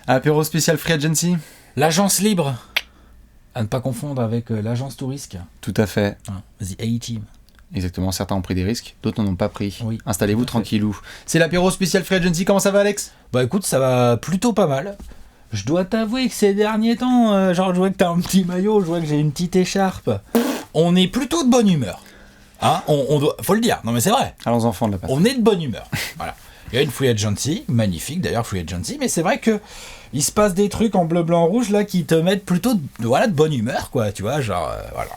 Apéro spécial Free Agency. L'agence libre. À ne pas confondre avec l'agence tout risque. Tout à fait. The A-Team. Exactement, certains ont pris des risques, d'autres n'en ont pas pris. Oui, installez-vous tranquillou. C'est l'apéro spécial Free Agency, comment ça va Alex ? Bah écoute, ça va plutôt pas mal. Je dois t'avouer que ces derniers temps, genre je vois que t'as un petit maillot, je vois que j'ai une petite écharpe. On est plutôt de bonne humeur. Hein, on doit, faut le dire, non mais c'est vrai. Allons enfants de la patrie. On est de bonne humeur. Voilà. Il y a une Free Agency, magnifique d'ailleurs Free Agency, mais c'est vrai que il se passe des trucs en bleu, blanc, rouge là qui te mettent plutôt de bonne humeur quoi, tu vois, genre voilà.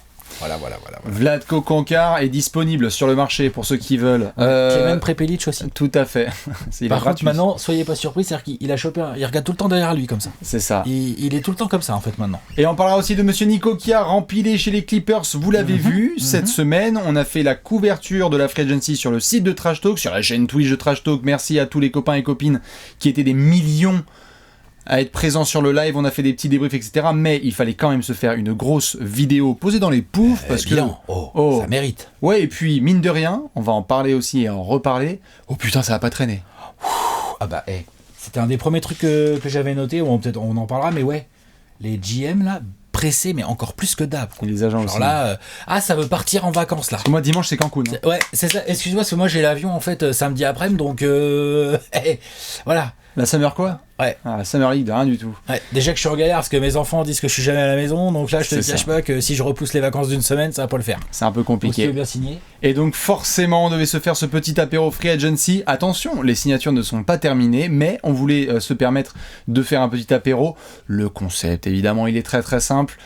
Vlatko Konkar est disponible sur le marché pour ceux qui veulent. Klemen Prepelic aussi. Tout à fait. Par contre, maintenant, soyez pas surpris, c'est-à-dire qu'il a chopé, il regarde tout le temps derrière lui comme ça. C'est ça. Il est tout le temps comme ça en fait maintenant. Et on parlera aussi de Monsieur Nico qui a rempilé chez les Clippers. Vous l'avez vu cette semaine. On a fait la couverture de la Free Agency sur le site de Trash Talk, sur la chaîne Twitch de Trash Talk. Merci à tous les copains et copines qui étaient des millions à être présents sur le live, on a fait des petits débriefs, etc. Mais il fallait quand même se faire une grosse vidéo posée dans les poufs parce que ça mérite. Ouais, et puis mine de rien, on va en parler aussi et en reparler. Oh putain, ça va pas traîner. Ah bah, c'était un des premiers trucs que j'avais noté. Peut-être on en parlera, mais ouais, les GM là pressés, mais encore plus que d'hab. Et les agents genre aussi. Là, ça veut partir en vacances là. Parce que moi dimanche c'est Cancun. Hein. Ouais, c'est ça. Excuse-moi, parce que moi j'ai l'avion en fait samedi après-midi, donc voilà. La Summer quoi ? Ouais. La Summer League de rien du tout. Ouais. Déjà que je suis en galère parce que mes enfants disent que je suis jamais à la maison, donc là je te cache pas que si je repousse les vacances d'une semaine, ça va pas le faire. C'est un peu compliqué. Donc, bien signé. Et donc forcément on devait se faire ce petit apéro Free Agency. Attention, les signatures ne sont pas terminées, mais on voulait se permettre de faire un petit apéro. Le concept évidemment il est très très simple.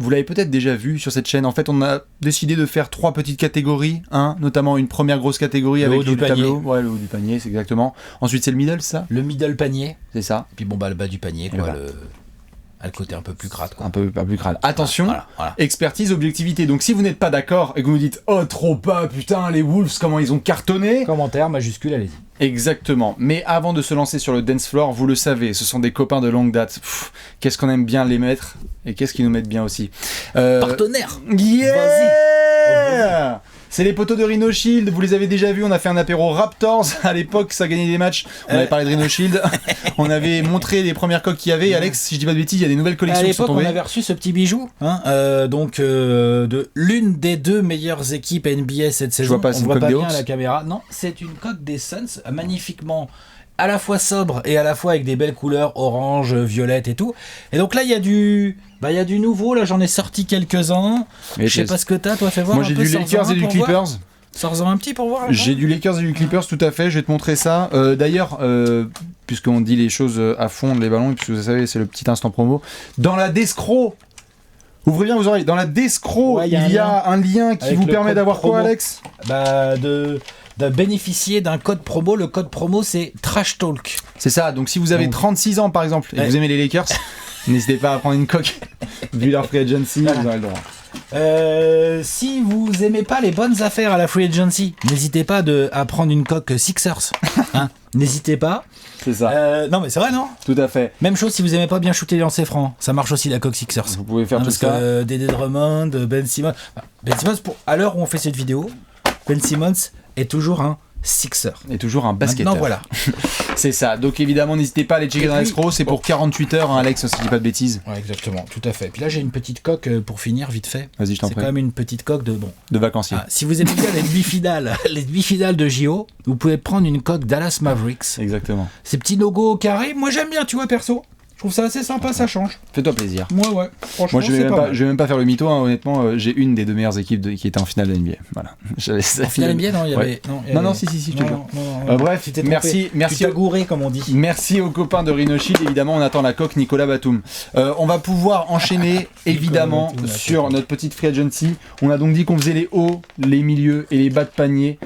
Vous l'avez peut-être déjà vu sur cette chaîne. En fait on a décidé de faire 3 petites catégories, notamment une première grosse catégorie avec le tableau. Ouais, le haut du panier, c'est exactement. Ensuite c'est le middle, ça ? Le middle panier. C'est ça. Et puis bon le bas du panier quoi, le côté un peu plus crade quoi. Un peu plus crade. Attention, voilà. Expertise, objectivité. Donc si vous n'êtes pas d'accord et que vous nous dites oh trop pas, putain les Wolves comment ils ont cartonné. Commentaire majuscule, allez-y. Exactement. Mais avant de se lancer sur le dance floor, vous le savez, ce sont des copains de longue date. Qu'est-ce qu'on aime bien les mettre et qu'est-ce qu'ils nous mettent bien aussi. Partenaire. Yeah. Vas-y. C'est les poteaux de Rhino Shield, vous les avez déjà vus, on a fait un apéro Raptors, à l'époque ça gagnait des matchs, on avait parlé de Rhino Shield, on avait montré les premières coques qu'il y avait, Alex, si je dis pas de bêtises, il y a des nouvelles collections qui sont tombées. À l'époque on avait reçu ce petit bijou, de l'une des 2 meilleures équipes NBA cette saison. Je vois pas, c'est une coque des Hawks. Bien à la caméra, non, c'est une coque des Suns, magnifiquement à la fois sobre et à la fois avec des belles couleurs orange, violette et tout. Et donc là il y a du nouveau, là j'en ai sorti quelques-uns. Je sais pas ce que t'as, toi, fais voir. Moi j'ai du Lakers et du Clippers. Sors-en un petit pour voir. J'ai du Lakers et du Clippers, tout à fait, je vais te montrer ça. D'ailleurs, puisqu'on dit les choses à fond, les ballons, et puisque vous savez, c'est le petit instant promo. Dans la Descro, ouvrez bien vos oreilles, dans la Descro, il y a un lien qui vous permet d'avoir quoi, Alex ? De bénéficier d'un code promo. Le code promo, c'est Trash Talk. C'est ça, donc si vous avez 36 ans par exemple, et vous aimez les Lakers, n'hésitez pas à prendre une coque. Vu leur Free Agency, vous aurez le droit. Si vous aimez pas les bonnes affaires à la Free Agency, n'hésitez pas à prendre une coque Sixers. N'hésitez pas. C'est ça. Non mais c'est vrai, non ? Tout à fait. Même chose si vous aimez pas bien shooter les lancers francs, ça marche aussi la coque Sixers. Vous pouvez faire tout parce ça. Parce que Dédé Drummond, Ben Simmons, à l'heure où on fait cette vidéo, Ben Simmons est toujours un Sixer. Et toujours un basketteur. Maintenant voilà. C'est ça. Donc évidemment, n'hésitez pas à aller checker dans l'escroc. C'est pour 48 heures, Alex, si je dis pas de bêtises. Ouais, exactement, tout à fait. Puis là, j'ai une petite coque pour finir vite fait. Vas-y, je t'en prie. C'est quand même une petite coque de vacancier. Si vous aimez bien les demi-finales de JO, vous pouvez prendre une coque Dallas Mavericks. Exactement. Ces petits logos au carré, moi j'aime bien, tu vois, perso. Je trouve ça assez sympa, ça change. Fais-toi plaisir. Ouais. Franchement, moi, je vais même pas faire le mytho, honnêtement. J'ai une des 2 meilleures équipes qui était en finale de NBA. Voilà. En finale NBA, non, il y avait. Non, si, je te jure. Bref, merci. Tu t'as gouré, comme on dit. Merci aux copains de Rhino Shield. Évidemment, on attend la coque Nicolas Batum. On va pouvoir enchaîner, évidemment, sur notre petite Free Agency. On a donc dit qu'on faisait les hauts, les milieux et les bas de panier.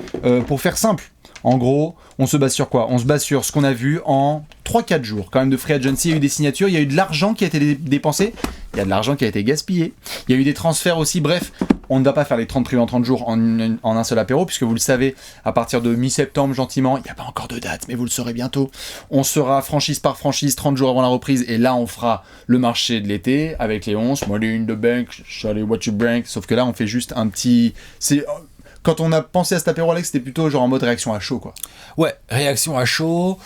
Pour faire simple. En gros, on se base sur quoi ? On se base sur ce qu'on a vu en 3-4 jours quand même de Free Agency. Il y a eu des signatures, il y a eu de l'argent qui a été dépensé, il y a de l'argent qui a été gaspillé, il y a eu des transferts aussi. Bref, on ne va pas faire les 30 prix en 30 jours en un seul apéro, puisque vous le savez, à partir de mi-septembre, gentiment, il n'y a pas encore de date, mais vous le saurez bientôt. On sera franchise par franchise 30 jours avant la reprise, et là on fera le marché de l'été avec les 11. Moi, les une de bank, Charlie, what you bring. Sauf que là, on fait juste un petit... quand on a pensé à cet apéro, Alex, c'était plutôt genre en mode réaction à chaud, quoi. Ouais, réaction à chaud,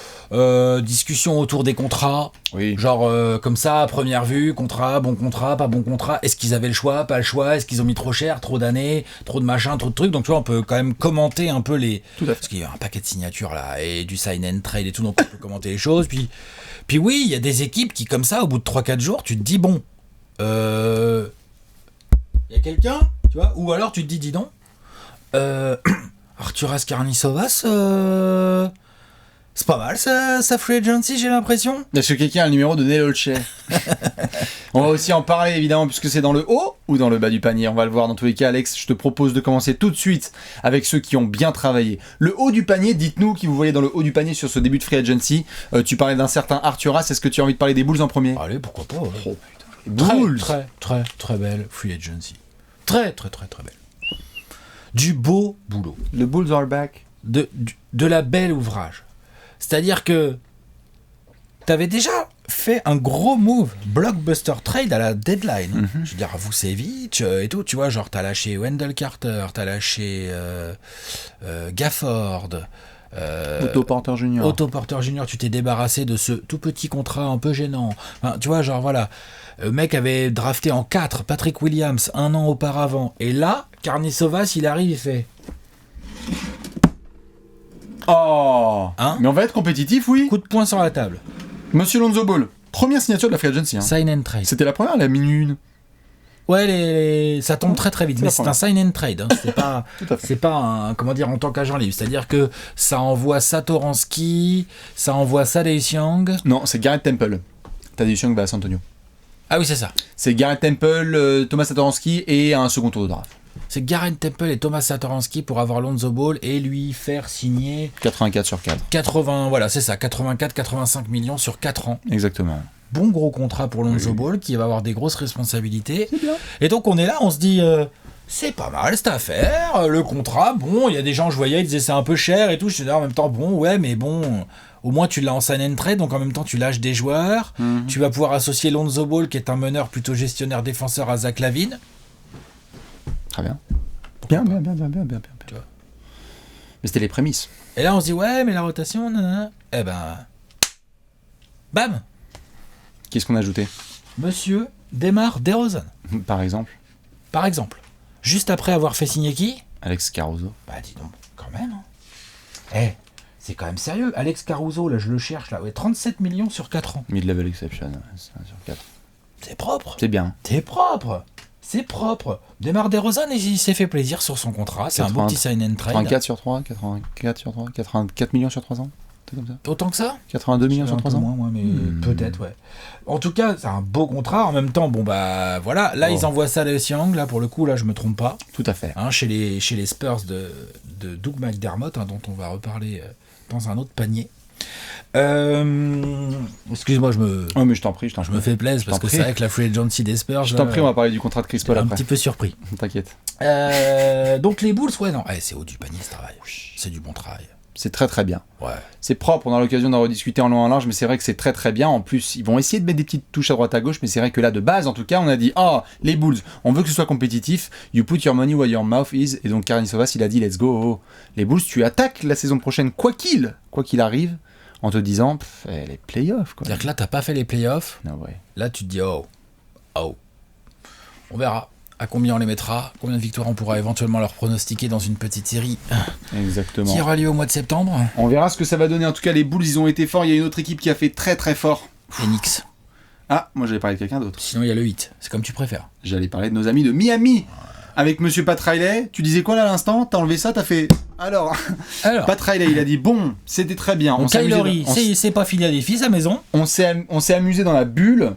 discussion autour des contrats. Oui. Genre comme ça, à première vue, contrat, pas bon contrat. Est-ce qu'ils avaient le choix, pas le choix? Est-ce qu'ils ont mis trop cher, trop d'années, trop de machin, trop de trucs? Donc tu vois, on peut quand même commenter un peu les... Tout à fait. Parce qu'il y a un paquet de signatures là, et du sign and trade et tout, donc on peut commenter les choses. Puis oui, il y a des équipes qui, comme ça, au bout de 3-4 jours, tu te dis, bon, il y a quelqu'un, tu vois? Ou alors tu te dis donc, Arturas Karnisovas, c'est pas mal ça free agency, j'ai l'impression. Est-ce que quelqu'un a le numéro de Nelolche? On va aussi en parler évidemment puisque c'est dans le haut ou dans le bas du panier. On va le voir dans tous les cas. Alex, je te propose de commencer tout de suite avec ceux qui ont bien travaillé. Le haut du panier, dites-nous qui vous voyez dans le haut du panier sur ce début de free agency. Tu parlais d'un certain Arturas. Est-ce que tu as envie de parler des Bulls en premier? Allez, pourquoi pas. Ouais. Oh putain, les Bulls. Très belle free agency. Très belle. Du beau boulot. Le Bulls are back. De la belle ouvrage. C'est-à-dire que t'avais déjà fait un gros move, blockbuster trade à la deadline. Je veux dire, Vucevic et tout, tu vois, genre t'as lâché Wendell Carter, t'as lâché Gafford, Otto Porter Jr. Tu t'es débarrassé de ce tout petit contrat un peu gênant. Enfin, tu vois, genre voilà, le mec avait drafté en 4 Patrick Williams 1 an auparavant, et là, Karnisovas, il arrive, il fait... Oh Hein? Mais on va être compétitif, oui. Coup de poing sur la table. Monsieur Lonzo Ball, première signature de la free agency. Hein. Sign and trade. C'était la première, la minuit 1. Ouais, ça tombe très vite, mais c'est un sign and trade. Hein. C'est pas, Tout à fait. c'est pas un, comment dire, en tant qu'agent libre. C'est-à-dire que ça envoie Satoransky, ça envoie Thaddeus Young. Non, c'est Garrett Temple. Thaddeus Young va à San Antonio. Ah oui, c'est ça. C'est Garrett Temple, Thomas Satoransky et un second tour de draft. C'est Garrett Temple et Thomas Satoransky pour avoir Lonzo Ball et lui faire signer 84 sur 4. 80, voilà, c'est ça, 84-85 millions sur 4 ans. Exactement. Bon gros contrat pour Lonzo Ball qui va avoir des grosses responsabilités. C'est bien. Et donc on est là, on se dit, c'est pas mal cette affaire, le contrat, bon, il y a des gens, je voyais, ils disaient c'est un peu cher et tout, je suis là en même temps, bon, ouais, mais bon, au moins tu l'as en sign and trade, donc en même temps tu lâches des joueurs, tu vas pouvoir associer Lonzo Ball, qui est un meneur plutôt gestionnaire défenseur, à Zach LaVine. Très bien. Bien. Tu vois. Mais c'était les prémices. Et là on se dit, ouais, mais la rotation, nanana. Eh ben, bam, Qu'est-ce qu'on a ajouté? Monsieur DeMar DeRozan, Par exemple, par exemple. Juste après avoir fait signer qui? Alex Caruso. Bah dis donc, quand même. Hein. C'est quand même sérieux. Alex Caruso, là je le cherche, là, ouais, 37 millions sur 4 ans. Mid-level exception, 1 sur 4. C'est propre. C'est bien. C'est propre. DeMar DeRozan, il s'est fait plaisir sur son contrat. C'est un beau petit sign and trade. 84 sur 3, 84 sur 3, 84 millions sur 3 ans. C'est comme ça. Autant que ça? 82 millions sur 3 ans. Moins, moi, mais peut-être, ouais. En tout cas, c'est un beau contrat. En même temps, bon, bah voilà. Là, ils envoient ça à Thaddeus Young. Là, pour le coup, là, je me trompe pas. Tout à fait. Hein, chez les Spurs de Doug McDermott, hein, dont on va reparler dans un autre panier. Excuse-moi, Oh, mais je t'en prie, je me fais plaisir parce que c'est vrai que la free agency des Spurs. Je t'en prie, on va parler du contrat de Chris Paul un après. petit peu surpris. T'inquiète. Donc les Bulls, ouais, non, c'est haut du panier ce travail. C'est du bon travail. C'est très très bien. Ouais. C'est propre, on a l'occasion d'en rediscuter en long et en large, mais c'est vrai que c'est très très bien. En plus, ils vont essayer de mettre des petites touches à droite à gauche, mais c'est vrai que là, de base, en tout cas, on a dit, les Bulls, on veut que ce soit compétitif, you put your money where your mouth is, et donc Karnisovas, il a dit, let's go. Les Bulls, tu attaques la saison prochaine, quoi qu'il arrive, en te disant, les playoffs, quoi. C'est-à-dire que là, t'as pas fait les playoffs, ouais. Là, tu te dis, on verra. À combien on les mettra, combien de victoires on pourra éventuellement leur pronostiquer dans une petite série Exactement. Qui aura lieu au mois de septembre. On verra ce que ça va donner. En tout cas, les Bulls, ils ont été forts. Il y a une autre équipe qui a fait très très fort. Phoenix. Ah, moi j'allais parler de quelqu'un d'autre. Sinon, il y a le 8. C'est comme tu préfères. J'allais parler de nos amis de Miami. Avec Monsieur Pat Riley. Tu disais quoi là à l'instant? T'as enlevé ça, t'as fait... Alors, Pat Riley, il a dit, bon, c'était très bien. Donc Kylori, c'est pas Philadelphie, sa maison. On s'est amusé dans la bulle.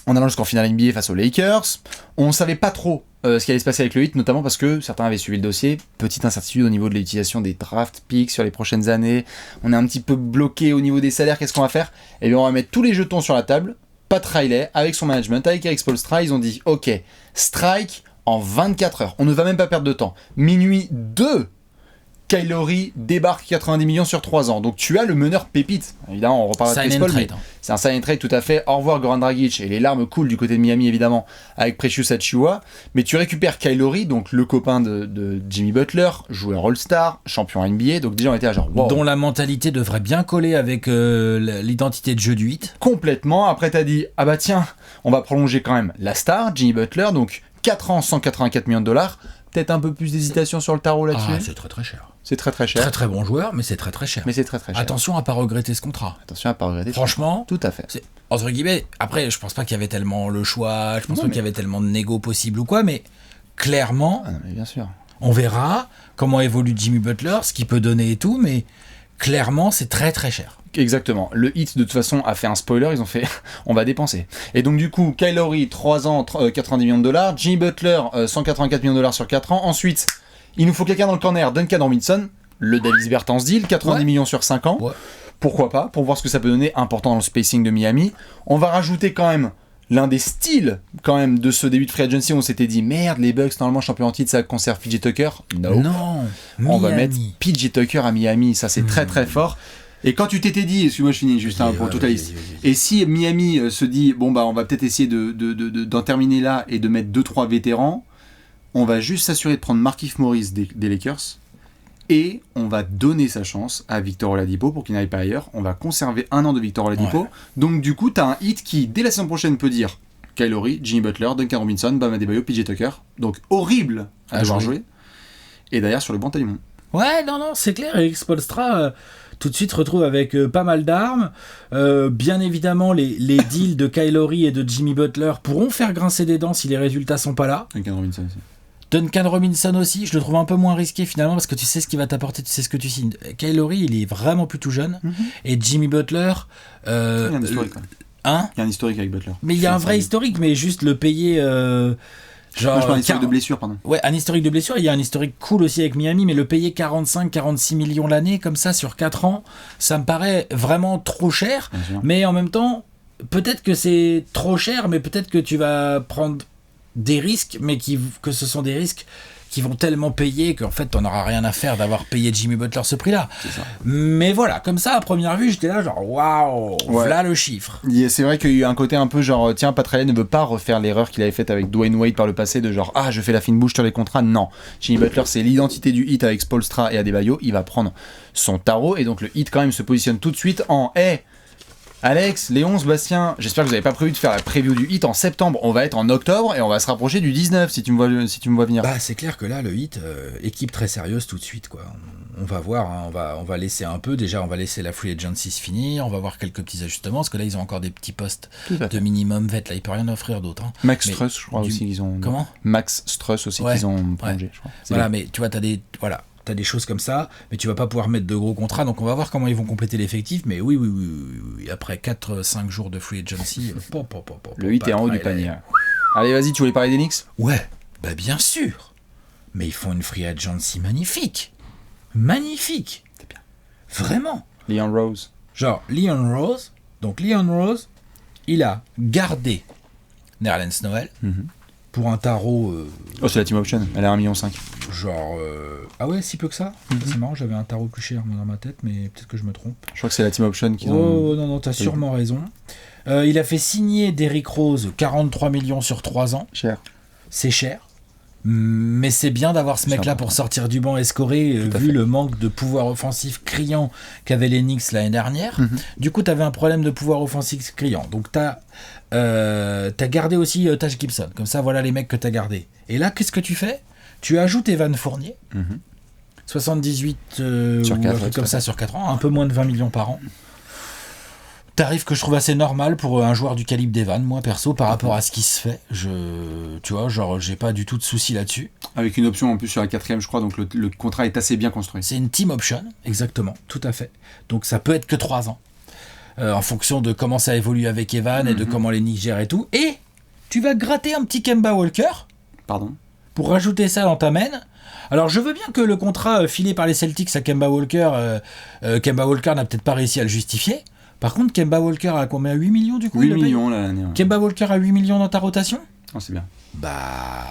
En allant jusqu'en finale NBA face aux Lakers. On savait pas trop ce qui allait se passer avec le Heat, notamment parce que certains avaient suivi le dossier. Petite incertitude au niveau de l'utilisation des draft picks sur les prochaines années. On est un petit peu bloqué au niveau des salaires. Qu'est-ce qu'on va faire? Eh bien, on va mettre tous les jetons sur la table. Pat Riley, avec son management, avec Eric Spoelstra, ils ont dit ok, strike en 24 heures. On ne va même pas perdre de temps. Minuit 2, Kylori débarque 90 millions sur 3 ans. Donc tu as le meneur pépite. Évidemment, on reparlera de Chris Paul, mais c'est un sign and trade tout à fait. Au revoir Goran Dragic, et les larmes coulent du côté de Miami évidemment avec Precious Achiuwa. Mais tu récupères Kylori, donc le copain de Jimmy Butler, joueur All-Star, champion NBA. Donc déjà on était à genre wow. Dont la mentalité devrait bien coller avec l'identité de jeu du 8. Complètement. Après t'as dit ah bah tiens, on va prolonger quand même la star, Jimmy Butler, donc 4 ans, 184 millions de dollars. Peut-être un peu plus d'hésitation sur le tarot là-dessus. Ah, c'est très très cher. C'est très très cher. Très très bon joueur, mais c'est très très cher. Attention à pas regretter ce contrat. Franchement, tout à fait. C'est, entre guillemets, après, je pense pas qu'il y avait tellement le choix, je pense pas qu'il y avait tellement de négo possible ou quoi, mais clairement, mais bien sûr. On verra comment évolue Jimmy Butler, ce qu'il peut donner et tout, mais clairement, c'est très très cher. Exactement. Le Heat, de toute façon, a fait un spoiler. Ils ont fait on va dépenser. Et donc, du coup, Kylori, 3 ans, 90 millions de dollars. Jimmy Butler, 184 millions de dollars sur 4 ans. Ensuite, il nous faut quelqu'un dans le corner. Duncan Robinson, le Davis Bertans deal, 90 millions sur 5 ans. Ouais. Pourquoi pas, pour voir ce que ça peut donner, important dans le spacing de Miami. On va rajouter quand même l'un des styles quand même de ce début de free agency où on s'était dit merde, les Bucks normalement champion en titre, ça conserve PJ Tucker. Non. On va mettre PJ Tucker à Miami, ça c'est très très fort. Et quand tu t'étais dit, excuse-moi je finis juste pour toute la liste, et si Miami se dit bon bah on va peut-être essayer d'en terminer là et de mettre 2-3 vétérans, on va juste s'assurer de prendre Markieff Morris des Lakers et on va donner sa chance à Victor Oladipo pour qu'il n'aille pas ailleurs. On va conserver 1 an de Victor Oladipo. Ouais. Donc du coup t'as un hit qui dès la saison prochaine peut dire Kylori, Jimmy Butler, Duncan Robinson, Bam Adebayo, PJ Tucker. Donc horrible à devoir jouer. Et d'ailleurs sur le banc t'as du monde. Ouais non c'est clair, Eric Spoelstra tout de suite retrouve avec pas mal d'armes. Bien évidemment, les deals de Kylori et de Jimmy Butler pourront faire grincer des dents si les résultats sont pas là. Duncan Robinson aussi, je le trouve un peu moins risqué finalement parce que tu sais ce qu'il va t'apporter, tu sais ce que tu signes. Kylori, il est vraiment plus tout jeune. Et Jimmy Butler... il y a un historique. Il y a un historique avec Butler. Mais il y a un vrai historique, mais juste le payer... Genre, moi je parle d'un historique de blessure, pardon. Ouais, un historique de blessure, il y a un historique cool aussi avec Miami, mais le payer 45-46 millions l'année, comme ça, sur 4 ans, ça me paraît vraiment trop cher. Mais en même temps, peut-être que c'est trop cher, mais peut-être que tu vas prendre des risques, mais que ce sont des risques qui vont tellement payer qu'en fait, t'en auras rien à faire d'avoir payé Jimmy Butler ce prix-là. Mais voilà, comme ça, à première vue, j'étais là genre, waouh, voilà le chiffre. C'est vrai qu'il y a un côté un peu genre, tiens, Pat Riley ne veut pas refaire l'erreur qu'il avait faite avec Dwayne Wade par le passé, de genre, je fais la fine bouche sur les contrats. Non, Jimmy Butler, c'est l'identité du Heat avec Spoelstra et Adebayo. Il va prendre son tarot, et donc le Heat, quand même, se positionne tout de suite en Alex, Léon, Sébastien, j'espère que vous n'avez pas prévu de faire la preview du Heat en septembre. On va être en octobre et on va se rapprocher du 19 si tu me vois venir. Bah c'est clair que là le Heat, équipe très sérieuse tout de suite quoi. On va voir, hein, on va laisser un peu. Déjà on va laisser la free agency se finir. On va voir quelques petits ajustements parce que là ils ont encore des petits postes de minimum vet. Là il peut rien offrir d'autre. Hein. Max Strus, je crois aussi qu'ils ont. Comment Max Strus aussi qu'ils ont prolongé. Je crois. Voilà, mais tu vois t'as des choses comme ça, mais tu vas pas pouvoir mettre de gros contrats, donc on va voir comment ils vont compléter l'effectif, mais oui, après 4-5 jours de free agency, le hit est en haut du panier. Allez, vas-y, tu voulais parler des Knicks ? Ouais, bah bien sûr, mais ils font une free agency magnifique, c'est bien, vraiment. Leon Rose, donc Leon Rose, il a gardé Nerlens Noel, pour un tarot... c'est la team option, elle est à 1,5 million. Genre... Ah ouais, si peu que ça. C'est marrant, j'avais un tarot plus cher dans ma tête, mais peut-être que je me trompe. Je crois que c'est la team option qui... non, t'as sûrement raison. Il a fait signer Derrick Rose 43 millions sur 3 ans. Cher. C'est cher. Mais c'est bien d'avoir ce mec-là pour sortir du banc et scorer, vu le manque de pouvoir offensif criant qu'avaient les Knicks l'année dernière. Du coup, t'avais un problème de pouvoir offensif criant. Donc t'as gardé aussi Taj Gibson. Comme ça, voilà les mecs que t'as gardés. Et là, qu'est-ce que tu fais ? Tu ajoutes Evan Fournier, 78 sur 4, ou un truc comme ça sur 4 ans, un peu moins de 20 millions par an. Tarif que je trouve assez normal pour un joueur du calibre d'Evan, moi perso, par rapport à ce qui se fait. Tu vois, genre, j'ai pas du tout de soucis là-dessus. Avec une option en plus sur la 4ème, je crois, donc le contrat est assez bien construit. C'est une team option, exactement, tout à fait. Donc ça peut être que 3 ans, en fonction de comment ça évolue avec Evan et de comment les Knicks gèrent et tout. Et tu vas gratter un petit Kemba Walker. Pardon ? Pour rajouter ça dans ta main. Alors je veux bien que le contrat filé par les Celtics à Kemba Walker n'a peut-être pas réussi à le justifier. Par contre, Kemba Walker a combien ? 8 millions du coup ? 8 millions l'année. Kemba Walker a 8 millions dans ta rotation ? Oh, c'est bien. Bah...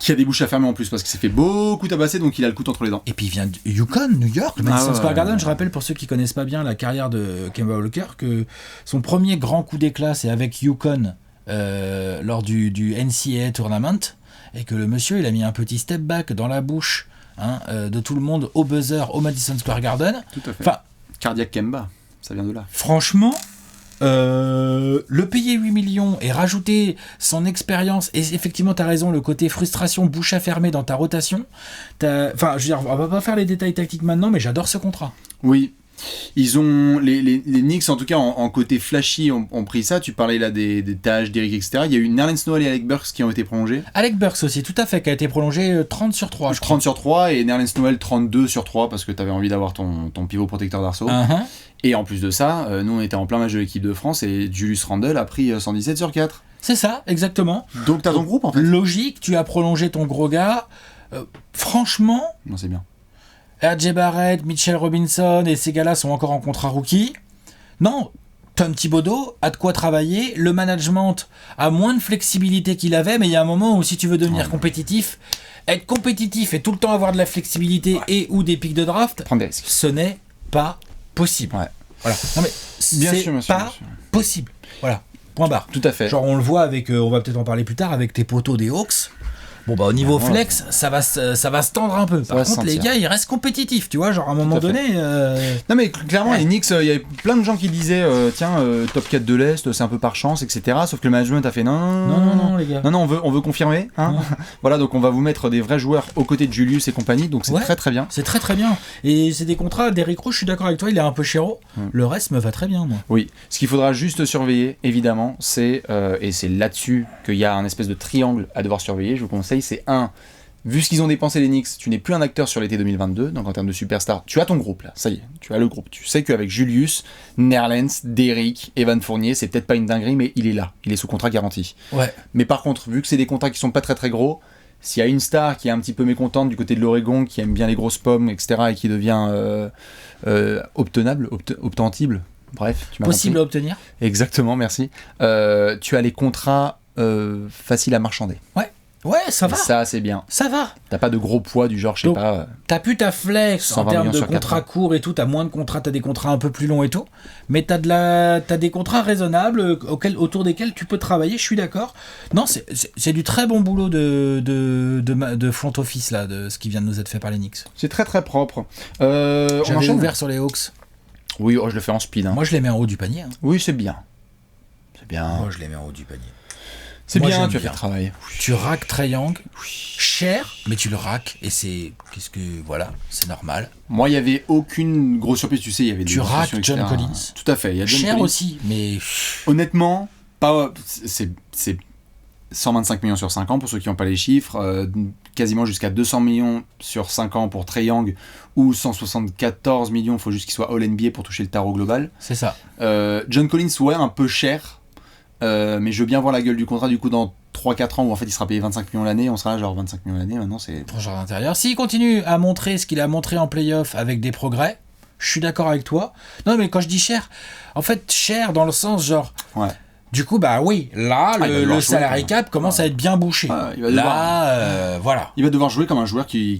Qui a des bouches à fermer en plus parce qu'il s'est fait beaucoup tabasser, donc il a le couteau entre les dents. Et puis il vient de Yukon, New York, le Madison ouais, Square Garden. ouais. Je rappelle pour ceux qui connaissent pas bien la carrière de Kemba Walker que son premier grand coup d'éclat c'est avec Yukon lors du NCAA Tournament et que le monsieur il a mis un petit step back dans la bouche de tout le monde au buzzer au Madison Square Garden. Tout à fait. Enfin, Cardiac Kemba, ça vient de là. franchement, le payer 8 millions et rajouter son expérience, et effectivement, tu as raison, le côté frustration, bouche à fermer dans ta rotation. Enfin, je veux dire, on va pas faire les détails tactiques maintenant, mais j'adore ce contrat. Oui. Ils ont les Knicks en tout cas en côté flashy ont pris ça. Tu parlais là des Taj, d'Eric, etc. Il y a eu Nerlens Noel et Alec Burks qui ont été prolongés. Alec Burks aussi, tout à fait, qui a été prolongé 30 sur 3, je crois. 30 sur 3 et Nerlens Noel 32 sur 3 parce que tu avais envie d'avoir ton pivot protecteur d'arceau. Et en plus de ça, nous on était en plein match de l'équipe de France et Julius Randle a pris 117 sur 4. C'est ça, exactement. Donc t'as ton groupe en fait. Logique, tu as prolongé ton gros gars. Franchement, Non, c'est bien. R.J. Barrett, Mitchell Robinson et ces gars-là sont encore en contrat rookie. Non, Tom Thibodeau a de quoi travailler. Le management a moins de flexibilité qu'il avait, mais il y a un moment où si tu veux devenir compétitif, être compétitif et tout le temps avoir de la flexibilité et ou des pics de draft, Prendre des risques. ce n'est pas possible. Ouais. Voilà. Non mais c'est pas possible. Voilà. Point barre. Tout à fait. Genre on le voit avec, on va peut-être en parler plus tard, avec tes poteaux des Hawks. Bon bah au niveau flex, ça va se tendre un peu. Par contre les gars ils restent compétitifs, tu vois, genre à un moment donné... Non mais clairement les Knicks, il y avait plein de gens qui disaient tiens top 4 de l'Est c'est un peu par chance etc. Sauf que le management a fait non les gars. Non on veut confirmer hein. Voilà donc on va vous mettre des vrais joueurs aux côtés de Julius et compagnie donc c'est très très bien. C'est très très bien. Et c'est des contrats d'Eric Rowe, je suis d'accord avec toi, il est un peu chéro. Le reste me va très bien moi. Oui, ce qu'il faudra juste surveiller évidemment c'est et c'est là-dessus qu'il y a un espèce de triangle à devoir surveiller, je vous conseille, c'est vu ce qu'ils ont dépensé les Knicks, tu n'es plus un acteur sur l'été 2022, donc en termes de superstar, tu as ton groupe là, ça y est, tu as le groupe. Tu sais qu'avec Julius, Nerlens, Derrick, Evan Fournier, c'est peut-être pas une dinguerie, mais il est là, il est sous contrat garanti. Ouais. Mais par contre, vu que c'est des contrats qui sont pas très très gros, s'il y a une star qui est un petit peu mécontente du côté de l'Oregon, qui aime bien les grosses pommes, etc., et qui devient obtentible, bref, tu m'as possible compris. à obtenir. Exactement, merci. Tu as les contrats faciles à marchander. Ouais, ça va. Ça, c'est bien. Ça va. T'as pas de gros poids du genre, je sais pas. T'as plus ta flex en termes de contrats courts et tout. T'as moins de contrats, t'as des contrats un peu plus longs et tout. Mais t'as des contrats raisonnables autour desquels tu peux travailler. Je suis d'accord. Non, c'est du très bon boulot de front office là, de ce qui vient de nous être fait par les Knicks. C'est très très propre. J'avais ouvert sur les Hawks. Oui, je le fais en speed. Hein. Moi, je les mets en haut du panier. Hein. Oui, c'est bien. C'est bien. Moi, je les mets en haut du panier. C'est moi, bien, tu as fait le travail. Tu raques Trae Young, cher, mais tu le raques, et c'est... Voilà, c'est normal. Moi, il n'y avait aucune grosse surprise, tu sais, il y avait des... Tu raques John Collins. Tout à fait, il y a John cher Collins. aussi, mais... Honnêtement, c'est 125 millions sur 5 ans, pour ceux qui n'ont pas les chiffres, quasiment jusqu'à 200 millions sur 5 ans pour Trae Young, ou 174 millions, il faut juste qu'il soit All-NBA pour toucher le tarot global. C'est ça. John Collins, ouais, un peu cher, mais je veux bien voir la gueule du contrat du coup dans 3-4 ans où en fait il sera payé 25 millions l'année, on sera là genre 25 millions l'année, maintenant c'est... Pour genre d'intérieur. S'il continue à montrer ce qu'il a montré en play-off avec des progrès, je suis d'accord avec toi. Non mais quand je dis cher, en fait cher dans le sens genre... Ouais. Du coup, bah oui, là, le salary cap commence à être bien bouché. Il va devoir, voilà. Il va devoir jouer comme un joueur qui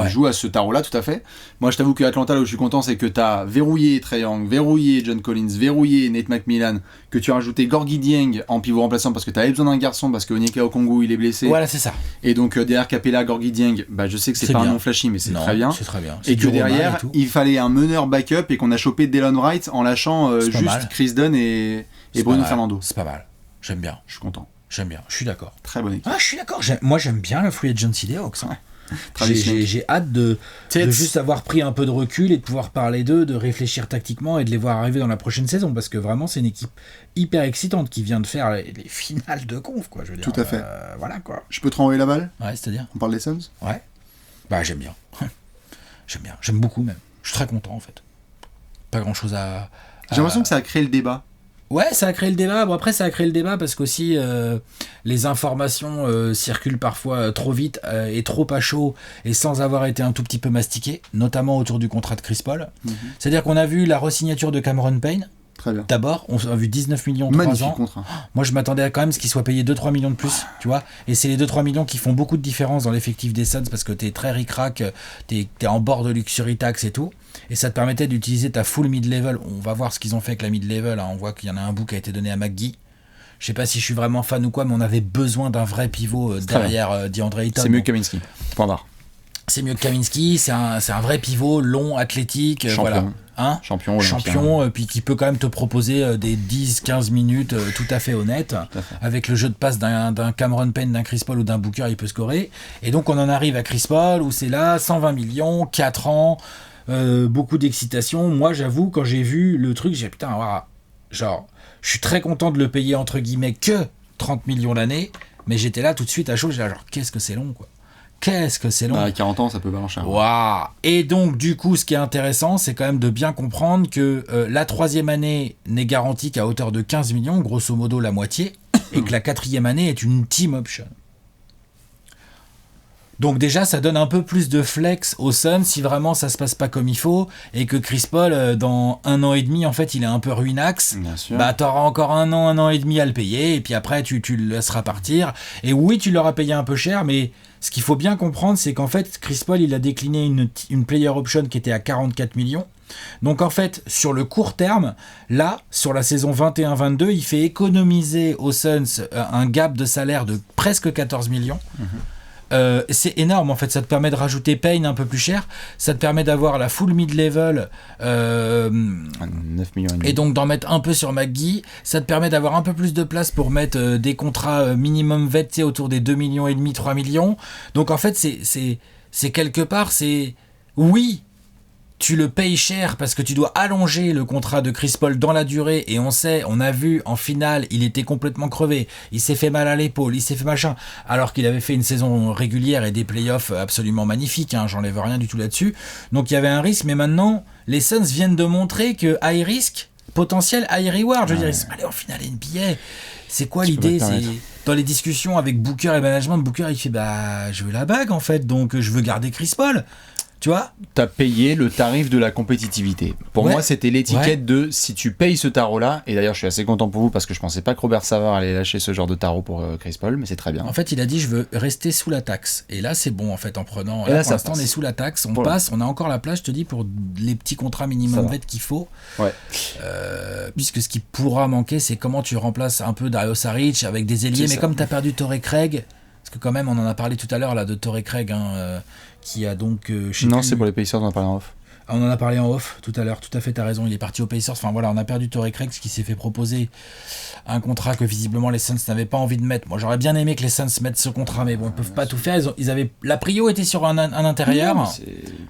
joue à ce tarot-là, tout à fait. Moi, je t'avoue que Atlanta, là où je suis content, c'est que tu as verrouillé Trae Young, verrouillé John Collins, verrouillé Nate McMillan, que tu as rajouté Gorgui Dieng en pivot remplaçant parce que tu avais besoin d'un garçon, parce que Onyeka Okongwu, il est blessé. Voilà, c'est ça. Et donc, derrière Capella, Gorgui Dieng, bah, je sais que c'est pas bien. Un nom flashy, mais c'est très bien. C'est très bien. Et que derrière, il fallait un meneur backup et qu'on a chopé Delon Wright en lâchant juste Chris Dunn et Bruno Fernando. C'est pas mal. J'aime bien. Je suis content. J'aime bien. Je suis d'accord. Très bonne équipe. Ah, je suis d'accord. Moi, j'aime bien le free agency des Hawks. Hein. J'ai hâte de juste avoir pris un peu de recul et de pouvoir parler d'eux, de réfléchir tactiquement et de les voir arriver dans la prochaine saison parce que vraiment, c'est une équipe hyper excitante qui vient de faire les finales de conf, quoi. Je veux dire. Tout à fait. Voilà, quoi. Je peux te renvoyer la balle ? Ouais, c'est-à-dire ? On parle des Suns ? Ouais. Bah, j'aime bien. J'aime bien. J'aime beaucoup, même. Je suis très content, en fait. Pas grand-chose à... J'ai l'impression que ça a créé le débat. Ouais, ça a créé le débat. Bon, après, ça a créé le débat parce qu'aussi les informations circulent parfois trop vite et trop à chaud et sans avoir été un tout petit peu mastiquées, notamment autour du contrat de Chris Paul. C'est-à-dire qu'on a vu la re-signature de Cameron Payne. Très bien. D'abord, on a vu 19 millions 3 Magnifique ans. contrat. Moi, je m'attendais à quand même ce qu'il soit payé 2-3 millions de plus, tu vois. Et c'est les 2-3 millions qui font beaucoup de différence dans l'effectif des Suns parce que t'es très ric-rac, t'es en bord de luxury tax et tout. Et ça te permettait d'utiliser ta full mid-level. On va voir ce qu'ils ont fait avec la mid-level. Hein. On voit qu'il y en a un bout qui a été donné à McGee. Je sais pas si je suis vraiment fan ou quoi, mais on avait besoin d'un vrai pivot derrière DeAndre Ayton. C'est mieux que Kaminsky. Point barre. C'est mieux que Kaminsky, c'est un vrai pivot, long, athlétique. Champion. Voilà. Hein, Champion, puis qui peut quand même te proposer des 10-15 minutes tout à fait honnêtes. Avec le jeu de passe d'un Cameron Payne, d'un Chris Paul ou d'un Booker, il peut scorer. Et donc on en arrive à Chris Paul, où c'est là, 120 millions, 4 ans, beaucoup d'excitation. Moi, j'avoue, quand j'ai vu le truc, j'ai putain, voilà, genre, je suis très content de le payer, entre guillemets, que 30 millions l'année, mais j'étais là tout de suite à chaud, j'étais là, genre, qu'est-ce que c'est long, quoi. Qu'est-ce que c'est long. À 40 ans, ça peut valoir cher. Waouh. Et donc, du coup, ce qui est intéressant, c'est quand même de bien comprendre que la 3e année n'est garantie qu'à hauteur de 15 millions, grosso modo la moitié, et que la 4e année est une team option. Donc déjà, ça donne un peu plus de flex aux Suns si vraiment ça se passe pas comme il faut et que Chris Paul, dans 1 an et demi, en fait, il est un peu ruinax. Bien sûr. Bah, t'auras encore 1 an et demi à le payer et puis après, tu le laisseras partir. Et oui, tu l'auras payé un peu cher, mais ce qu'il faut bien comprendre, c'est qu'en fait, Chris Paul, il a décliné une player option qui était à 44 millions. Donc en fait, sur le court terme, là, sur la saison 21-22, il fait économiser aux Suns un gap de salaire de presque 14 millions. C'est énorme en fait, ça te permet de rajouter Payne un peu plus cher, ça te permet d'avoir la full mid-level 9 millions et demi. Et donc d'en mettre un peu sur McGee, ça te permet d'avoir un peu plus de place pour mettre des contrats minimum vet autour des 2 millions et demi, 3 millions. Donc en fait c'est quelque part, c'est oui, tu le payes cher parce que tu dois allonger le contrat de Chris Paul dans la durée et on a vu en finale, il était complètement crevé, il s'est fait mal à l'épaule, il s'est fait machin, alors qu'il avait fait une saison régulière et des playoffs absolument magnifiques, hein, j'enlève rien du tout là-dessus, donc il y avait un risque, mais maintenant, les Suns viennent de montrer que high risk, potentiel high reward, je veux dire, ils sont allés en finale NBA, c'est quoi l'idée, c'est... Dans les discussions avec Booker et le management, Booker il fait bah je veux la bague en fait, donc je veux garder Chris Paul. Tu vois, t'as payé le tarif de la compétitivité. Pour moi, c'était l'étiquette de si tu payes ce tarot-là, et d'ailleurs, je suis assez content pour vous parce que je pensais pas que Robert Savard allait lâcher ce genre de tarot pour Chris Paul, mais c'est très bien. En fait, il a dit je veux rester sous la taxe. Et là, c'est bon en fait en prenant. Et là, pour l'instant, on est sous la taxe, on passe, on a encore la place, je te dis, pour les petits contrats minimum vet qu'il faut. Ouais. Puisque ce qui pourra manquer, c'est comment tu remplaces un peu Dario Saric avec des ailiers, mais comme t'as perdu Torrey Craig. Parce que quand même, on en a parlé tout à l'heure là de Torrey Craig, hein, qui a donc... non, c'est pour les Pacers, on en a parlé en off. On en a parlé en off tout à l'heure, tout à fait, t'as raison, il est parti aux Pacers. Enfin voilà, on a perdu Torrey Craig, ce qui s'est fait proposer un contrat que visiblement les Suns n'avaient pas envie de mettre. Moi j'aurais bien aimé que les Suns mettent ce contrat, mais bon, ils peuvent pas tout faire. Ils avaient... La prio était sur un intérieur.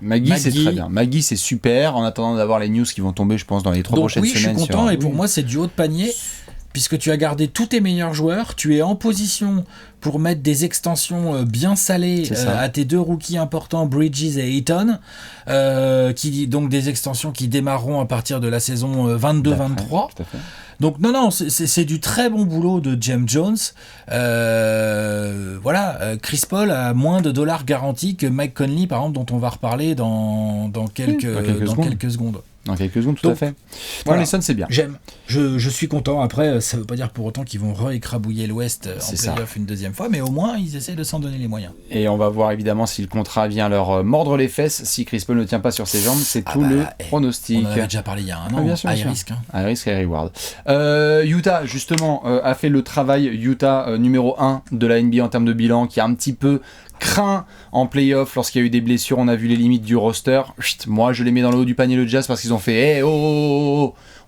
Maggie, c'est très bien. Maggie, c'est super, en attendant d'avoir les news qui vont tomber, je pense, dans les 3 prochaines semaines. Oui, je suis content, et pour moi, c'est du haut de panier. Puisque tu as gardé tous tes meilleurs joueurs, tu es en position pour mettre des extensions bien salées à tes 2 rookies importants, Bridges et Ayton, qui donc des extensions qui démarreront à partir de la saison 22-23. Donc non, c'est du très bon boulot de James Jones. Chris Paul a moins de dollars garantis que Mike Conley, par exemple, dont on va reparler dans quelques secondes. Dans quelques secondes, tout à fait. Voilà. Les Suns, c'est bien. J'aime. Je suis content. Après, ça veut pas dire pour autant qu'ils vont réécrabouiller l'Ouest en playoff une deuxième fois, mais au moins, ils essaient de s'en donner les moyens. Et on va voir évidemment si le contrat vient leur mordre les fesses. Si Chris Paul ne tient pas sur ses jambes, c'est le pronostic. On en avait déjà parlé il y a un an. Bien sûr. High risk. High risk, high reward. Utah, justement, a fait le travail. Utah, numéro 1 de la NBA en termes de bilan, qui a un petit peu craint en playoff lorsqu'il y a eu des blessures. On a vu les limites du roster. Moi, je les mets dans le haut du panier le Jazz parce qu'ils ont fait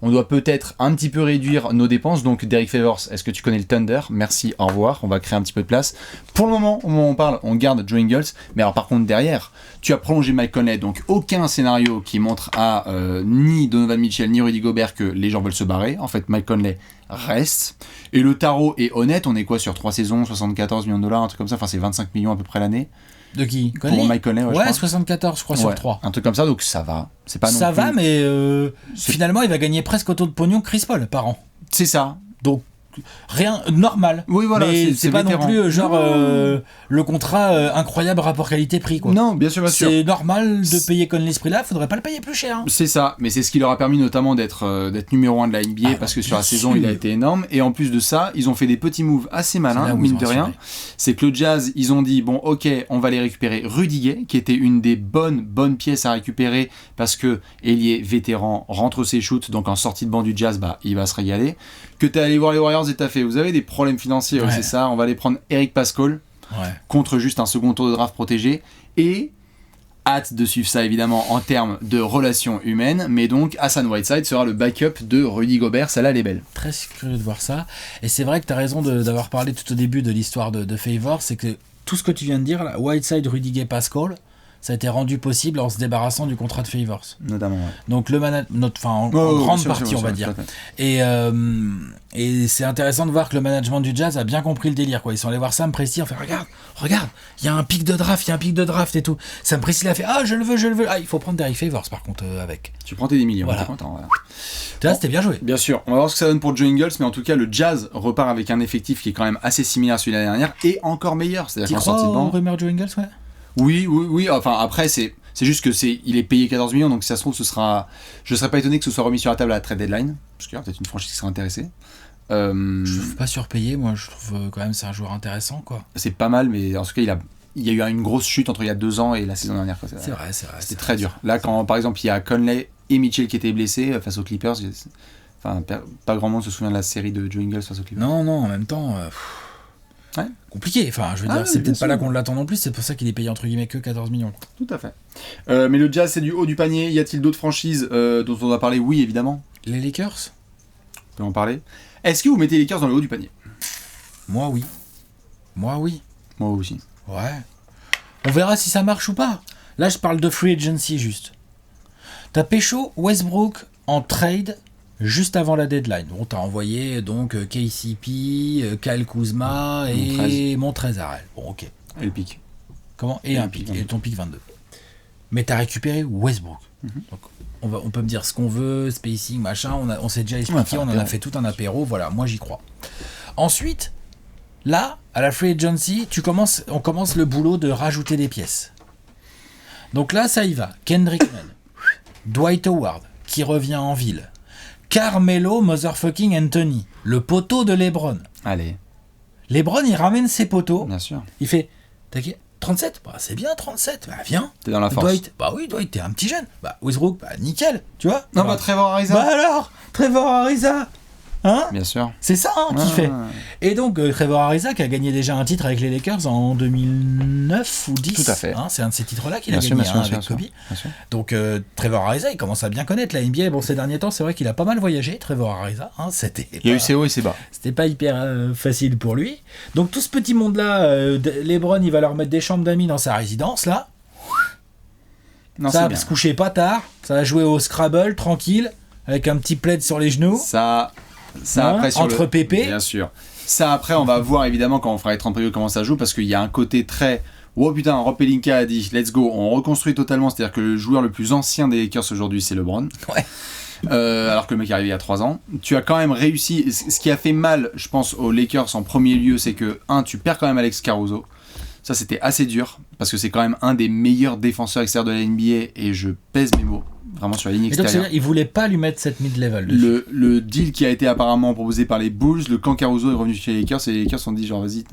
on doit peut-être un petit peu réduire nos dépenses. Donc Derek Favors, est-ce que tu connais le Thunder? Merci, au revoir, on va créer un petit peu de place. Pour le moment, au moment où on parle, on garde Joe Ingles, mais alors par contre derrière, tu as prolongé Mike Conley, donc aucun scénario qui montre à ni Donovan Mitchell ni Rudy Gobert que les gens veulent se barrer. En fait, Mike Conley reste, et le tarot est honnête. On est quoi sur 3 saisons, 74 millions de dollars, un truc comme ça, enfin c'est 25 millions à peu près l'année. De qui? Pour Mike Conley, ouais, 74 je crois sur 3. Un truc comme ça, donc ça va. C'est pas ça va, mais finalement il va gagner presque autant de pognon que Chris Paul par an. C'est ça. Donc rien normal. Oui, voilà, mais c'est pas vétéran. non plus le contrat incroyable rapport qualité-prix, quoi. Non, bien sûr, bien sûr. C'est normal de payer Conley ce prix-là, faudrait pas le payer plus cher. Hein. C'est ça, mais c'est ce qui leur a permis notamment d'être numéro 1 de la NBA parce que sur la saison il a été énorme. Et en plus de ça, ils ont fait des petits moves assez malins, mine de rien. C'est que le Jazz, ils ont dit bon, ok, on va les récupérer. Rudy qui était une des bonnes pièces à récupérer parce que ailier vétéran rentre ses shoots, donc en sortie de banc du Jazz, bah il va se régaler. Que t'es allé voir les Warriors et t'as fait, vous avez des problèmes financiers, c'est ça. On va aller prendre Eric Pascal contre juste un second tour de draft protégé et hâte de suivre ça évidemment en termes de relations humaines, mais donc Hassan Whiteside sera le backup de Rudy Gobert, celle-là elle est belle. Très curieux de voir ça, et c'est vrai que tu as raison d'avoir parlé tout au début de l'histoire de Favors, c'est que tout ce que tu viens de dire, là, Whiteside, Rudy Pascal, ça a été rendu possible en se débarrassant du contrat de Favors. Notamment, ouais. Donc le en grande partie, on va dire. Et c'est intéressant de voir que le management du Jazz a bien compris le délire, quoi. Ils sont allés voir Sam Presti, on fait regarde, il y a un pic de draft et tout. Sam Presti l'a fait, je le veux. Ah, il faut prendre Derrick Favors par contre avec. Tu prends tes 10 millions, voilà. t'es content, voilà. Bon, c'était bien joué. Bien sûr, on va voir ce que ça donne pour Joe Ingles, mais en tout cas le Jazz repart avec un effectif qui est quand même assez similaire à celui de l'année dernière et encore meilleur. C'est-à-dire qu'en sortie de banc. Rumeur Joe Ingles, ouais. Oui. Enfin, après, c'est juste que il est payé 14 millions, donc si ça se trouve, je serais pas étonné que ce soit remis sur la table à la trade deadline, parce qu'il y aura peut-être une franchise qui sera intéressée. Je trouve pas surpayé, moi, je trouve quand même c'est un joueur intéressant, quoi. C'est pas mal, mais en tout cas, il y a eu une grosse chute entre il y a 2 ans et la saison dernière, quoi. C'est vrai. C'était très dur. Là, quand par exemple, il y a Conley et Mitchell qui étaient blessés face aux Clippers, enfin, pas grand monde se souvient de la série de Joe Ingles face aux Clippers. Non, en même temps. Compliqué, enfin je veux dire, c'est peut-être pas là qu'on l'attend non plus, c'est pour ça qu'il est payé entre guillemets que 14 millions. Quoi. Tout à fait. Mais le Jazz c'est du haut du panier, y a-t-il d'autres franchises dont on va parler? Oui, évidemment. Les Lakers? On peut en parler. Est-ce que vous mettez les Lakers dans le haut du panier? Moi oui. Moi aussi. Ouais. On verra si ça marche ou pas. Là je parle de free agency juste. T'as pécho Westbrook en trade juste avant la deadline. Bon, t'as envoyé donc KCP, Kyle Kuzma et Montrezl Harrell. Bon, ok. Et le pic. Comment? Et un pic. Et ton pic 22. Mais t'as récupéré Westbrook. Donc, on peut me dire ce qu'on veut, spacing, machin. On s'est déjà expliqué, on en a fait tout un apéro. Voilà, moi j'y crois. Ensuite, là, à la free agency, on commence le boulot de rajouter des pièces. Donc là, ça y va. Kendrick Nunn, Dwight Howard, qui revient en ville. Carmelo motherfucking Anthony, le poteau de LeBron. Allez. LeBron, il ramène ses poteaux. Bien sûr. Il fait, t'inquiète, 37, bah c'est bien 37, bah viens. T'es dans la force. Dwight, bah oui, Dwight, t'es un petit jeune. Bah Westbrook, bah nickel, tu vois. Non, bah Trevor Ariza. Bah alors, Trevor Ariza. Hein? Bien sûr. C'est ça qu'il fait. Et donc Trevor Ariza qui a gagné déjà un titre avec les Lakers en 2009 ou 10. Tout à fait. C'est un de ces titres-là qu'il a gagné avec Kobe. Donc Trevor Ariza, il commence à bien connaître la NBA. Bon, ces derniers temps, c'est vrai qu'il a pas mal voyagé, Trevor Ariza. Il y a eu ses hauts et ses bas. C'était pas hyper facile pour lui. Donc tout ce petit monde-là, LeBron, il va leur mettre des chambres d'amis dans sa résidence, là. Non, ça va se coucher pas tard. Ça va jouer au Scrabble, tranquille, avec un petit plaid sur les genoux. Ça après sur entre pépés. Bien sûr. Ça après on va voir évidemment quand on fera les 30 previews comment ça joue parce qu'il y a un côté très oh putain, Rob Pelinka a dit let's go, on reconstruit totalement, c'est-à-dire que le joueur le plus ancien des Lakers aujourd'hui c'est LeBron. Ouais. Alors que le mec est arrivé il y a 3 ans. Tu as quand même réussi, ce qui a fait mal je pense aux Lakers en premier lieu, c'est que tu perds quand même Alex Caruso. Ça c'était assez dur parce que c'est quand même un des meilleurs défenseurs extérieurs de la NBA et je pèse mes mots. Vraiment sur la ligne extérieure. Et donc, il voulait pas lui mettre cette mid-level dessus. Le deal qui a été apparemment proposé par les Bulls, le camp Caruso est revenu chez les Lakers et les Lakers se sont dit genre vas-y,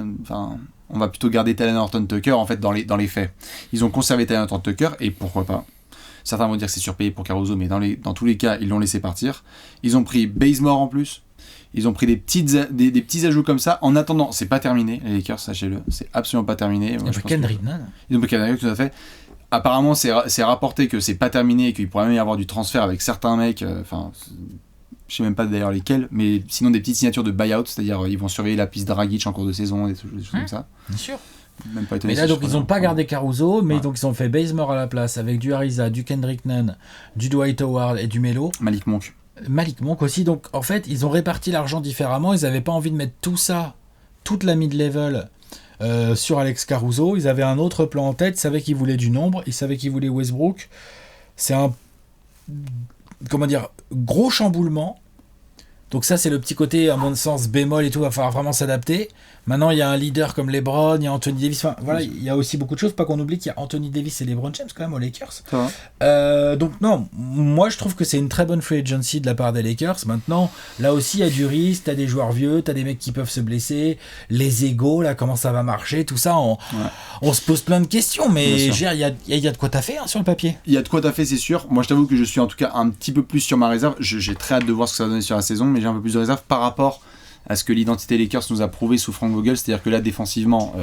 on va plutôt garder Talen Horton-Tucker en fait dans les faits. Ils ont conservé Talen Horton-Tucker et pourquoi pas. Certains vont dire que c'est surpayé pour Caruso, mais dans tous les cas ils l'ont laissé partir. Ils ont pris Bazemore en plus. Ils ont pris des petits ajouts comme ça. En attendant, c'est pas terminé les Lakers, sachez-le, c'est absolument pas terminé. Ils ont pris Kendrick Nunn. Ils ont pris Kendrick, tout à fait. Apparemment, c'est rapporté que c'est pas terminé et qu'il pourrait même y avoir du transfert avec certains mecs. Je sais même pas d'ailleurs lesquels, mais sinon des petites signatures de buyout, c'est-à-dire ils vont surveiller la piste Dragic en cours de saison, des choses comme ça. Bien sûr. Même pas étonné. Mais là, donc ils n'ont pas gardé Caruso, mais donc ils ont fait Bazemore à la place avec du Ariza, du Kendrick Nunn, du Dwight Howard et du Melo. Malik Monk aussi. Donc en fait, ils ont réparti l'argent différemment. Ils n'avaient pas envie de mettre tout ça, toute la mid-level. Sur Alex Caruso, ils avaient un autre plan en tête, ils savaient qu'ils voulaient du nombre, ils savaient qu'ils voulaient Westbrook. C'est un gros chamboulement Donc ça, c'est le petit côté, à mon sens, bémol et tout, va falloir vraiment s'adapter. Maintenant, il y a un leader comme LeBron, il y a Anthony Davis. Enfin, voilà, il y a aussi beaucoup de choses. Pas qu'on oublie qu'il y a Anthony Davis et LeBron James quand même aux Lakers. Ça va. Donc non, moi je trouve que c'est une très bonne free agency de la part des Lakers. Maintenant, là aussi, il y a du risque. T'as des joueurs vieux, t'as des mecs qui peuvent se blesser, les égos, là, comment ça va marcher, tout ça. On se pose plein de questions, mais il y a de quoi taffer sur le papier. Il y a de quoi taffer, c'est sûr. Moi, je t'avoue que je suis en tout cas un petit peu plus sur ma réserve. J'ai très hâte de voir ce que ça va donner sur la saison, mais j'ai un peu plus de réserve par rapport à ce que l'identité Lakers nous a prouvé sous Frank Vogel, c'est-à-dire que là, défensivement,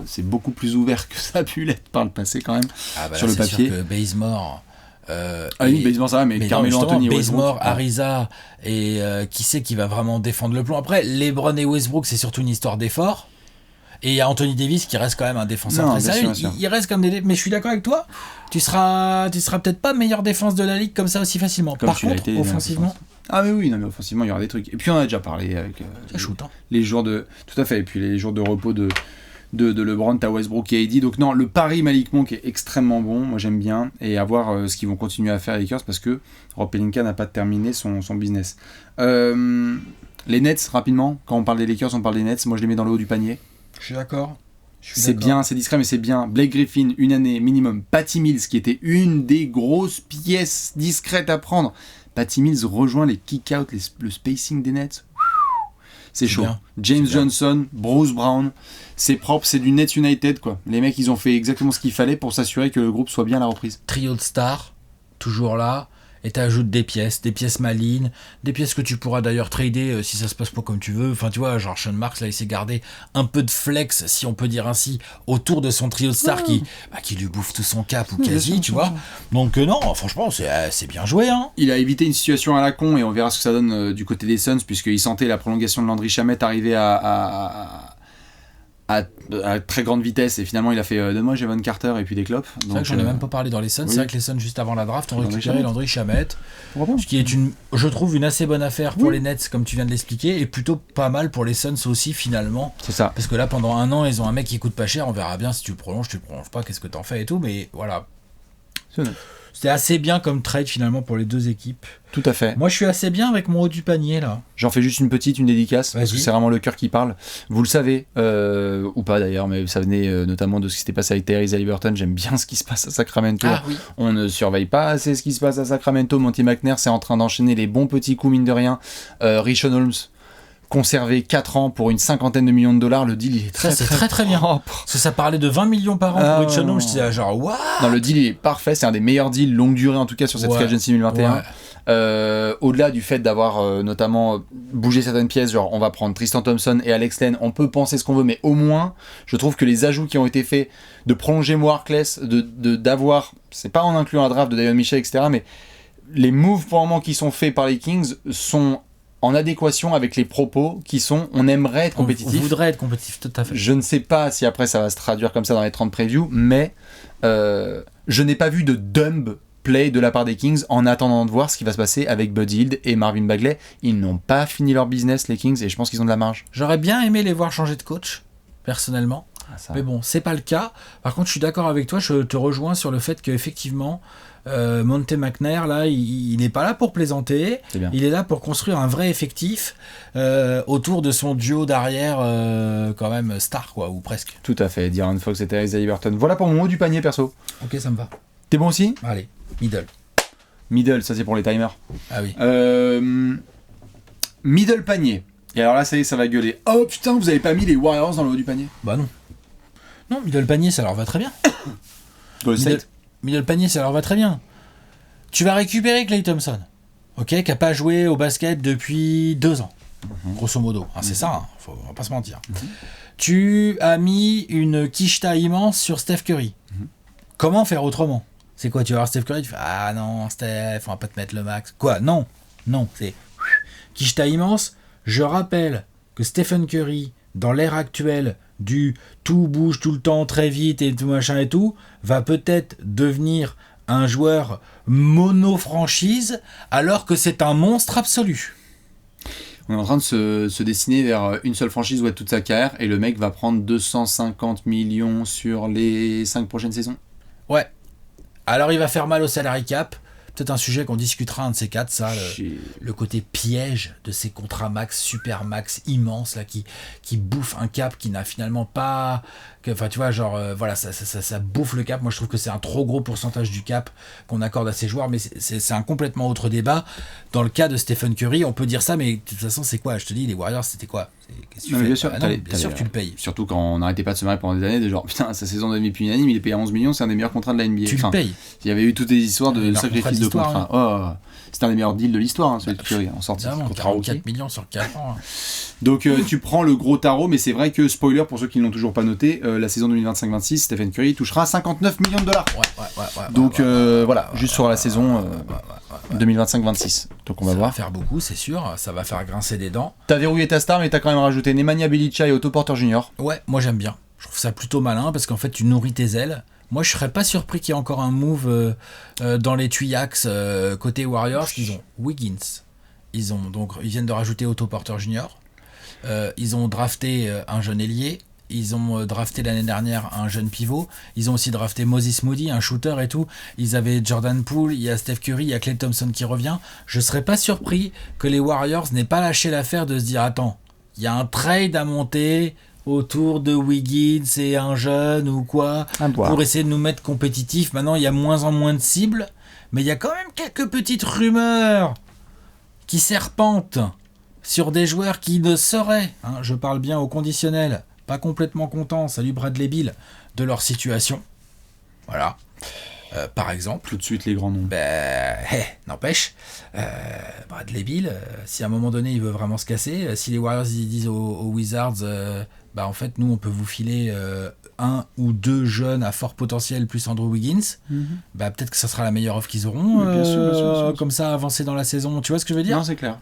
c'est beaucoup plus ouvert que ça a pu l'être par le passé quand même, sur le papier. Sûr que Bazemore... Bazemore ça va, mais Carmelo Anthony, Bazemore, Ariza, et qui c'est qui va vraiment défendre le plomb. Après, LeBron et Westbrook, c'est surtout une histoire d'effort. Et il y a Anthony Davis qui reste quand même un défenseur très sérieux. Il reste comme des... Mais je suis d'accord avec toi, tu seras peut-être pas meilleure défense de la ligue comme ça aussi facilement. Par contre, offensivement... Ah mais oui, non mais offensivement il y aura des trucs. Et puis on a déjà parlé avec les jours de... Tout à fait, et puis les jours de repos de LeBron, t'as Westbrook et AD. Donc non, le pari Malik Monk est extrêmement bon, moi j'aime bien. Et à voir ce qu'ils vont continuer à faire les Lakers parce que Rob Pelinka n'a pas terminé son business. Les Nets, rapidement, quand on parle des Lakers, on parle des Nets. Moi je les mets dans le haut du panier. Je suis d'accord. C'est bien, c'est discret, mais c'est bien. Blake Griffin, une année minimum. Patty Mills, qui était une des grosses pièces discrètes à prendre. Patty Mills rejoint les kick-out, le spacing des Nets. C'est chaud. Bien. James Johnson, Bruce Brown, c'est propre, c'est du Nets United, quoi. Les mecs, ils ont fait exactement ce qu'il fallait pour s'assurer que le groupe soit bien à la reprise. Trio de stars, toujours là. Et t'ajoutes des pièces malines, des pièces que tu pourras d'ailleurs trader si ça se passe pas comme tu veux. Enfin, tu vois, genre Sean Marks, là, il s'est gardé un peu de flex, si on peut dire ainsi, autour de son trio de stars qui lui bouffe tout son cap ou quasi, tu vois. Donc non, franchement, c'est bien joué. Hein. Il a évité une situation à la con et on verra ce que ça donne du côté des Suns, puisqu'il sentait la prolongation de Landry Shamet arriver à très grande vitesse et finalement il a fait donne-moi Javon Carter et puis des clopes. C'est vrai que j'en ai même pas parlé dans les Suns. Oui. C'est vrai que les Suns juste avant la draft ont récupéré Landry Shamet, ce qui est je trouve une assez bonne affaire pour les Nets comme tu viens de l'expliquer et plutôt pas mal pour les Suns aussi finalement. C'est ça. Parce que là pendant un an ils ont un mec qui coûte pas cher, on verra bien si tu le prolonges pas, qu'est-ce que t'en fais et tout, mais voilà. C'était assez bien comme trade finalement pour les deux équipes. Tout à fait. Moi je suis assez bien avec mon haut du panier là. J'en fais juste une dédicace parce que c'est vraiment le cœur qui parle. Vous le savez, ou pas d'ailleurs, mais ça venait notamment de ce qui s'était passé avec Tyrese Haliburton. J'aime bien ce qui se passe à Sacramento. Oui. On ne surveille pas assez ce qui se passe à Sacramento. Monty McNair c'est en train d'enchaîner les bons petits coups mine de rien. Richon Holmes conservé 4 ans pour une $50 millions. Le deal il est très bien. Parce que ça parlait de 20 millions par an pour Richon Holmes. J'étais genre what. Non, le deal il est parfait, c'est un des meilleurs deals longue durée en tout cas sur cette free agency 2021. Au-delà du fait d'avoir notamment bougé certaines pièces, genre on va prendre Tristan Thompson et Alex Len, on peut penser ce qu'on veut, mais au moins je trouve que les ajouts qui ont été faits de prolonger Mo Harkless, d'avoir, c'est pas en incluant la draft de Davion Mitchell etc, mais les moves pour le moment qui sont faits par les Kings sont en adéquation avec les propos qui sont on aimerait être compétitif. On voudrait être compétitif, tout à fait. Je ne sais pas si après ça va se traduire comme ça dans les 30 previews, mais je n'ai pas vu de dumb play de la part des Kings en attendant de voir ce qui va se passer avec Buddy Hield et Marvin Bagley. Ils n'ont pas fini leur business, les Kings, et je pense qu'ils ont de la marge. J'aurais bien aimé les voir changer de coach, personnellement. Mais bon, c'est pas le cas. Par contre, je suis d'accord avec toi, je te rejoins sur le fait qu'effectivement, Monty McNair, là, il n'est pas là pour plaisanter. Il est là pour construire un vrai effectif autour de son duo d'arrière, quand même star, quoi, ou presque. Tout à fait, De'Aaron Fox et Tyrese Haliburton. Voilà pour mon haut du panier, perso. Ok, ça me va. T'es bon aussi ? Allez, middle, ça c'est pour les timers. Ah oui. Middle panier. Et alors là, ça y est, ça va gueuler. Oh putain, vous avez pas mis les Warriors dans le haut du panier ? Bah non. Non, middle panier, ça leur va très bien. Middle panier, ça leur va très bien. Tu vas récupérer Klay Thompson, ok, qui n'a pas joué au basket depuis 2 ans, grosso modo. C'est ça, on va pas se mentir. Tu as mis une quicheta immense sur Steph Curry. Comment faire autrement ? C'est quoi, tu vas voir Steph Curry, tu fais ah non, Steph, on va pas te mettre le max. Quoi ? Non, c'est quicheta immense. Je rappelle que Stephen Curry, dans l'ère actuelle du tout bouge tout le temps très vite et tout machin et tout, va peut-être devenir un joueur mono-franchise alors que c'est un monstre absolu. On est en train de se dessiner vers une seule franchise où être toute sa carrière et le mec va prendre 250 millions sur les 5 prochaines saisons. Ouais. Alors il va faire mal au salary cap peut-être un sujet qu'on discutera un de ces quatre, ça, le côté piège de ces contrats max, super max, immenses, là, qui bouffent un cap qui n'a finalement pas... Enfin, tu vois, genre, voilà, ça bouffe le cap. Moi, je trouve que c'est un trop gros pourcentage du cap qu'on accorde à ces joueurs, mais c'est un complètement autre débat. Dans le cas de Stephen Curry, on peut dire ça, mais de toute façon, c'est quoi? Je te dis, les Warriors, c'était quoi? Qu'est-ce que tu fais? Bien sûr, bien sûr que tu le payes. Surtout quand on n'arrêtait pas de se marier pendant des années, de genre, putain, sa saison de MVP unanime, il est payé à 11 millions, c'est un des meilleurs contrats de la NBA. Tu le payes. Il y avait eu toutes les histoires de sacrifice de contrat. Hein. C'était un des meilleurs deals de l'histoire, hein, celui de Curry, en sortie. 44 millions sur 4 ans. Hein. Donc tu prends le gros tarot, mais c'est vrai que, spoiler, pour ceux qui ne l'ont toujours pas noté, la saison 2025-26, Stephen Curry touchera 59 millions de dollars. Donc voilà, juste sur la saison 2025-26. Donc on va voir. Ça va faire beaucoup, c'est sûr, ça va faire grincer des dents. T'as verrouillé ta star, mais t'as quand même rajouté Nemanja Bjelica et Otto Porter Jr. Ouais, moi j'aime bien. Je trouve ça plutôt malin, parce qu'en fait tu nourris tes ailes. Moi, je serais pas surpris qu'il y ait encore un move dans les Tuyax côté Warriors. Ils ont Wiggins. Ils viennent de rajouter Otto Porter Jr. Ils ont drafté un jeune ailier. Ils ont drafté l'année dernière un jeune pivot. Ils ont aussi drafté Moses Moody, un shooter et tout. Ils avaient Jordan Poole, il y a Steph Curry, il y a Klay Thompson qui revient. Je serais pas surpris que les Warriors n'aient pas lâché l'affaire de se dire attends, il y a un trade à monter autour de Wiggins et un jeune ou quoi, pour essayer de nous mettre compétitifs. Maintenant, il y a moins en moins de cibles, mais il y a quand même quelques petites rumeurs qui serpentent sur des joueurs qui ne seraient, hein, je parle bien au conditionnel, pas complètement contents, salut Bradley Beal, de leur situation. Voilà. Par exemple. Tout de suite les grands noms. N'empêche, Bradley Beal, si à un moment donné il veut vraiment se casser, si les Warriors ils disent aux Wizards, en fait nous on peut vous filer un ou deux jeunes à fort potentiel plus Andrew Wiggins, peut-être que ça sera la meilleure offre qu'ils auront, bien sûr. Comme ça avancer dans la saison. Tu vois ce que je veux dire? Non, c'est clair.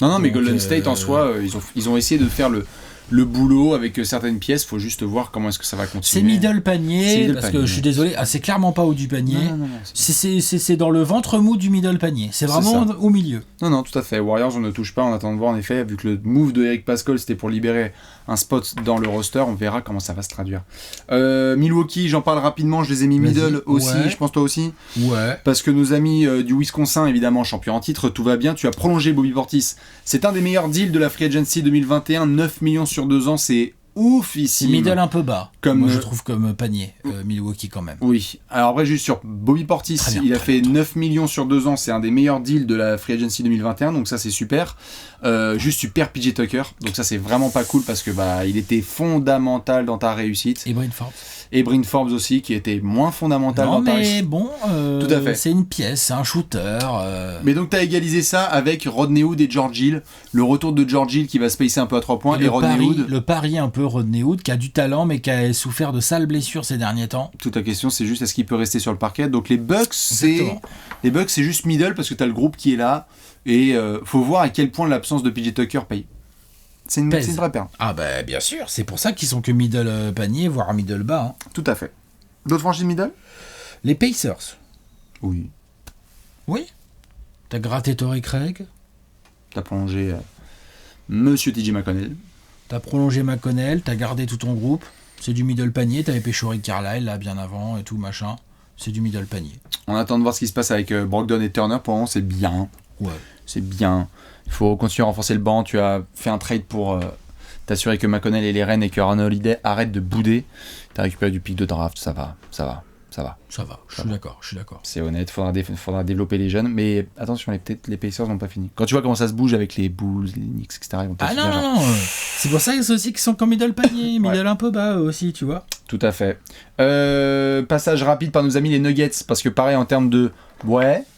Non, mais Golden State en soi, ils ont essayé de faire le boulot avec certaines pièces, faut juste voir comment est-ce que ça va continuer. C'est middle panier, parce que je suis désolé, c'est clairement pas haut du panier. Non, c'est dans le ventre mou du middle panier. C'est vraiment au milieu. Non, tout à fait. Warriors, on ne touche pas, on attend de voir en effet, vu que le move de Eric Paschall, c'était pour libérer un spot dans le roster, on verra comment ça va se traduire. Milwaukee, j'en parle rapidement, je les ai mis middle aussi, je pense toi aussi. Ouais. Parce que nos amis du Wisconsin, évidemment, champion en titre, tout va bien. Tu as prolongé Bobby Portis. C'est un des meilleurs deals de la Free Agency 2021, 9 millions sur 2 ans, c'est ouf ici. C'est middle un peu bas, moi je trouve comme panier, Milwaukee quand même. Oui, alors après juste sur Bobby Portis, il a fait 9 millions sur 2 ans, c'est un des meilleurs deals de la Free Agency 2021, donc ça c'est super. Juste tu perds PJ Tucker, donc ça c'est vraiment pas cool parce que il était fondamental dans ta réussite. Et Bryn Forbes aussi, qui était moins fondamental dans ta réussite. Bon, tout à fait. C'est une pièce, c'est un shooter. Mais donc t'as égalisé ça avec Rodney Hood et George Hill, le retour de George Hill qui va spacer un peu à 3 points, et Rodney Hood. Le pari un peu Rodney Hood, qui a du talent mais qui a souffert de sales blessures ces derniers temps. Toute la question c'est juste est-ce qu'il peut rester sur le parquet. Donc les Bucks c'est juste middle parce que t'as le groupe qui est là et faut voir à quel point l'absence de PJ Tucker paye. C'est une vraie perte. Ah bien sûr, c'est pour ça qu'ils sont que middle panier, voire middle bas. Hein. Tout à fait. D'autres franchises middle? Les Pacers. Oui. T'as gratté Torrey Craig. T'as prolongé Monsieur TJ McConnell. T'as prolongé McConnell, t'as gardé tout ton groupe. C'est du middle panier, t'avais pêché Rick Carlisle là bien avant et tout machin. C'est du middle panier. On attend de voir ce qui se passe avec Brogdon et Turner. Pour le moment c'est bien. Ouais. C'est bien. Il faut continuer à renforcer le banc. Tu as fait un trade pour t'assurer que McConnell et les Rennes et que Aaron Holiday arrêtent de bouder. T'as récupéré du pic de draft, ça va. Je suis d'accord. C'est honnête, faudra développer les jeunes. Mais attention, les Pacers n'ont pas fini. Quand tu vois comment ça se bouge avec les Bulls, les Knicks, etc. Ils vont non. C'est pour ça aussi qu'ils sont comme middle panier, middle un peu bas aussi, tu vois. Tout à fait. Passage rapide par nos amis les Nuggets, parce que pareil en termes de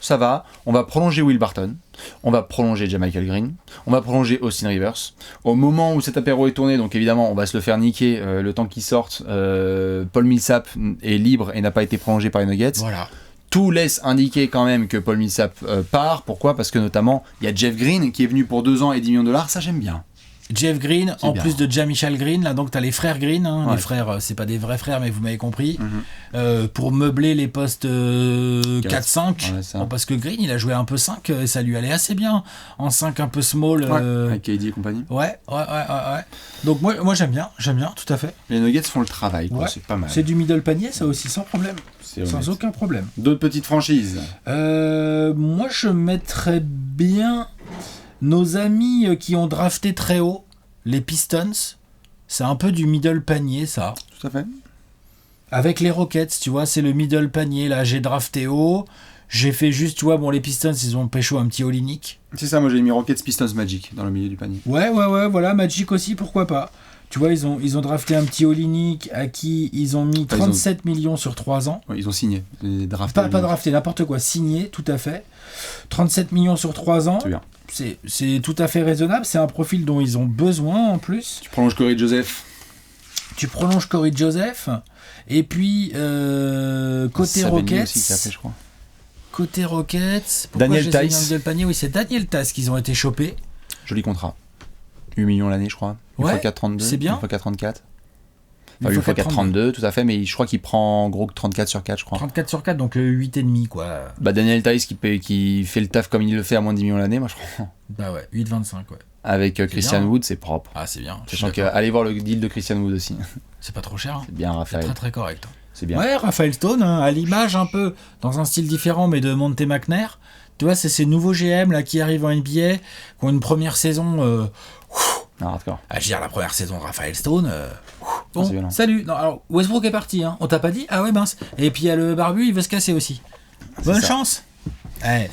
ça va, on va prolonger Will Barton, on va prolonger Jamichael Green, on va prolonger Austin Rivers. Au moment où cet apéro est tourné, donc évidemment on va se le faire niquer le temps qu'il sorte, Paul Millsap est libre et n'a pas été prolongé par les Nuggets. Voilà. Tout laisse indiquer quand même que Paul Millsap part. Pourquoi ? Parce que notamment il y a Jeff Green qui est venu pour 2 ans et $10 millions, ça j'aime bien. Jeff Green, C'est en bien. plus de Jean-Michel Green, là donc t'as les frères Green, hein, Ouais. les frères, c'est pas des vrais frères mais vous m'avez compris, Mhm. pour meubler les postes 4-5, Ouais, ça. Bon, parce que Green il a joué un peu 5 et ça lui allait assez bien, en 5 un peu small. Ouais, avec KD et compagnie. Ouais. Donc moi j'aime bien, tout à fait. Les Nuggets font le travail, quoi. Ouais. C'est pas mal. C'est du middle panier, ça aussi, sans problème. C'est Sans honnête. aucun problème. D'autres petites franchises. Moi, je mettrais bien nos amis qui ont drafté très haut, les Pistons. C'est un peu du middle panier, ça. Tout à fait. Avec les Rockets, tu vois, c'est le middle panier. Là, j'ai drafté haut. J'ai fait juste, tu vois, bon, les Pistons, ils ont pécho un petit Olynyk. C'est ça, moi j'ai mis Rockets Pistons Magic dans le milieu du panier. Ouais, voilà, Magic aussi, pourquoi pas. Tu vois, ils ont drafté un petit Olynyk à qui ils ont mis 37 millions sur 3 ans. Ouais, ils ont signé. Les draftés. Pas drafté, n'importe quoi, signé, tout à fait. 37 millions sur 3 ans. C'est bien. C'est tout à fait raisonnable. C'est un profil dont ils ont besoin en plus. Tu prolonges Corey Joseph. Tu prolonges Corey Joseph. Et puis, côté Saben Rockets. aussi qui a fait, je crois. Côté Rockets. Daniel j'ai mis Tice. un middle panier. Oui, c'est Daniel Tice qu'ils ont été chopés. Joli contrat. 8 millions l'année, je crois. Une Ouais, fois 4,32. c'est bien. Une fois 4,34. Une Enfin, une fois fois 4,32, tout à fait, mais je crois qu'il prend en gros 34 sur 4, je crois. 34 sur 4, donc 8,5 quoi. Bah, Daniel Tice qui fait le taf comme il le fait à moins de 10 millions l'année, moi je crois. Bah ouais, 8,25 ouais. Avec Christian bien. Wood, c'est propre. Ah, c'est bien. je suis Sachant que, d'accord. allez voir le deal de Christian Wood aussi. C'est pas trop cher. Hein. C'est bien, C'est Raphaël. très très correct. C'est bien. Ouais, Raphaël Stone, hein, à l'image un peu, dans un style différent, mais de Monte McNair. Tu vois, c'est ces nouveaux GM là qui arrivent en NBA, qui ont une première saison. Ah, hardcore. Je veux dire, la première saison de Raphaël Stone. c'est violent. Salut. Non, alors, Westbrook est parti, hein. On t'a pas dit? Ah ouais, mince. Et puis il y a le barbu, il veut se casser aussi. Bonne ça. chance.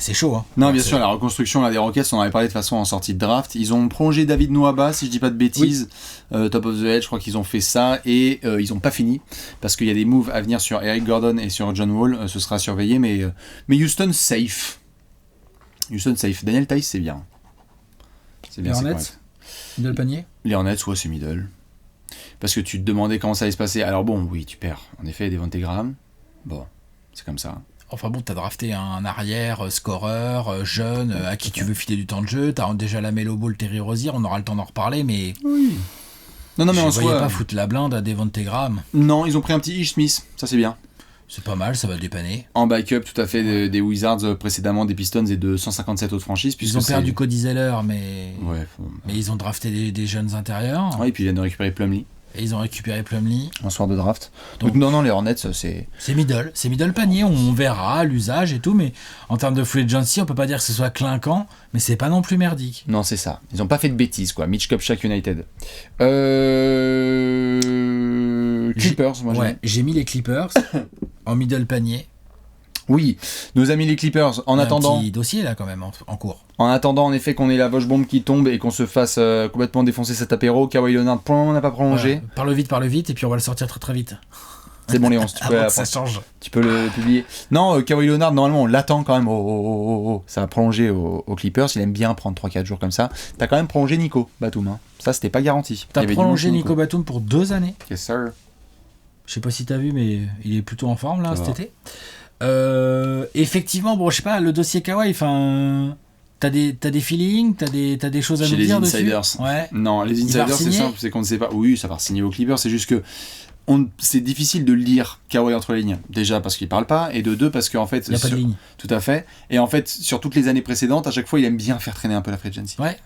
C'est chaud, hein. Non, bien C'est- sûr, la reconstruction là, des Rockets, on en avait parlé de façon en sortie de draft. Ils ont prolongé David Nwaba, si je dis pas de bêtises. Top of the Edge, je crois qu'ils ont fait ça. Et ils ont pas fini. Parce qu'il y a des moves à venir sur Eric Gordon et sur John Wall. Ce sera surveillé. Mais Houston, safe. Houston, safe. Daniel Tice, c'est bien. C'est bien, Les c'est Hornets, correct. middle panier. Les Hornets, ouais, c'est middle. Parce que tu te demandais comment ça allait se passer. Alors bon, oui, tu perds. En effet, Devontae Graham. Bon, c'est comme ça. Enfin bon, t'as drafté un arrière scoreur jeune à qui tu veux filer du temps de jeu. T'as déjà la Melo Ball, Terry Rozier. On aura le temps d'en reparler, mais Oui. Non, mais je en voyais soi. pas foutre la blinde à Devontae Graham. Non, ils ont pris un petit Ish Smith. Ça, c'est bien. C'est pas mal, ça va dépanner. En backup, tout à fait, des Wizards précédemment, des Pistons et de 157 autres franchises. Ils puisque ont c'est- perdu Cody Zeller, mais Ouais, mais ils ont drafté des jeunes intérieurs. ouais, et puis ils viennent de récupérer Plumlee Et ils ont récupéré Plumlee. en soir de draft. Donc, Donc- non, les Hornets, c'est. C'est middle panier. On verra l'usage et tout, mais en termes de free agency, on peut pas dire que ce soit clinquant, mais c'est pas non plus merdique. Non, c'est ça. Ils ont pas fait de bêtises, quoi. Mitch Kupchak United. Clippers, moi Ouais, j'ai mis les Clippers en middle panier. Oui, nos amis les Clippers, en Il y a attendant. un petit dossier là quand même en cours. En attendant, en effet, qu'on ait la Voche bombe qui tombe et qu'on se fasse complètement défoncer cet apéro, Kawhi Leonard, on n'a pas prolongé. Voilà. Parle vite, et puis on va le sortir très très vite. C'est bon, Léonce, tu peux, Avant que ça change. tu peux le publier. Non, Kawhi Leonard, normalement, on l'attend quand même. Oh. Ça va prolonger aux Clippers. Il aime bien prendre 3-4 jours comme ça. T'as quand même prolongé Nico Batum. Hein. Ça, c'était pas garanti. Il T'as y avait du prolongé bon Nico Batum pour 2 années. Yes, sir. Je sais pas si t'as vu, mais il est plutôt en forme là Ça cet va. été. Effectivement, bon, je sais pas, le dossier Kawhi, enfin, t'as des feelings, t'as des choses à Chez nous les dire insiders. dessus. Ouais. Non, les va insiders, c'est re-signer simple, c'est qu'on ne sait pas. Oui, ça va signer aux Clippers, c'est juste que c'est difficile de le lire, Kawhi entre les lignes. Déjà parce qu'il parle pas, et de deux parce qu'en fait. Il y a pas de ligne. Tout à fait. Et en fait, sur toutes les années précédentes, à chaque fois, il aime bien faire traîner un peu la free agency. Ouais.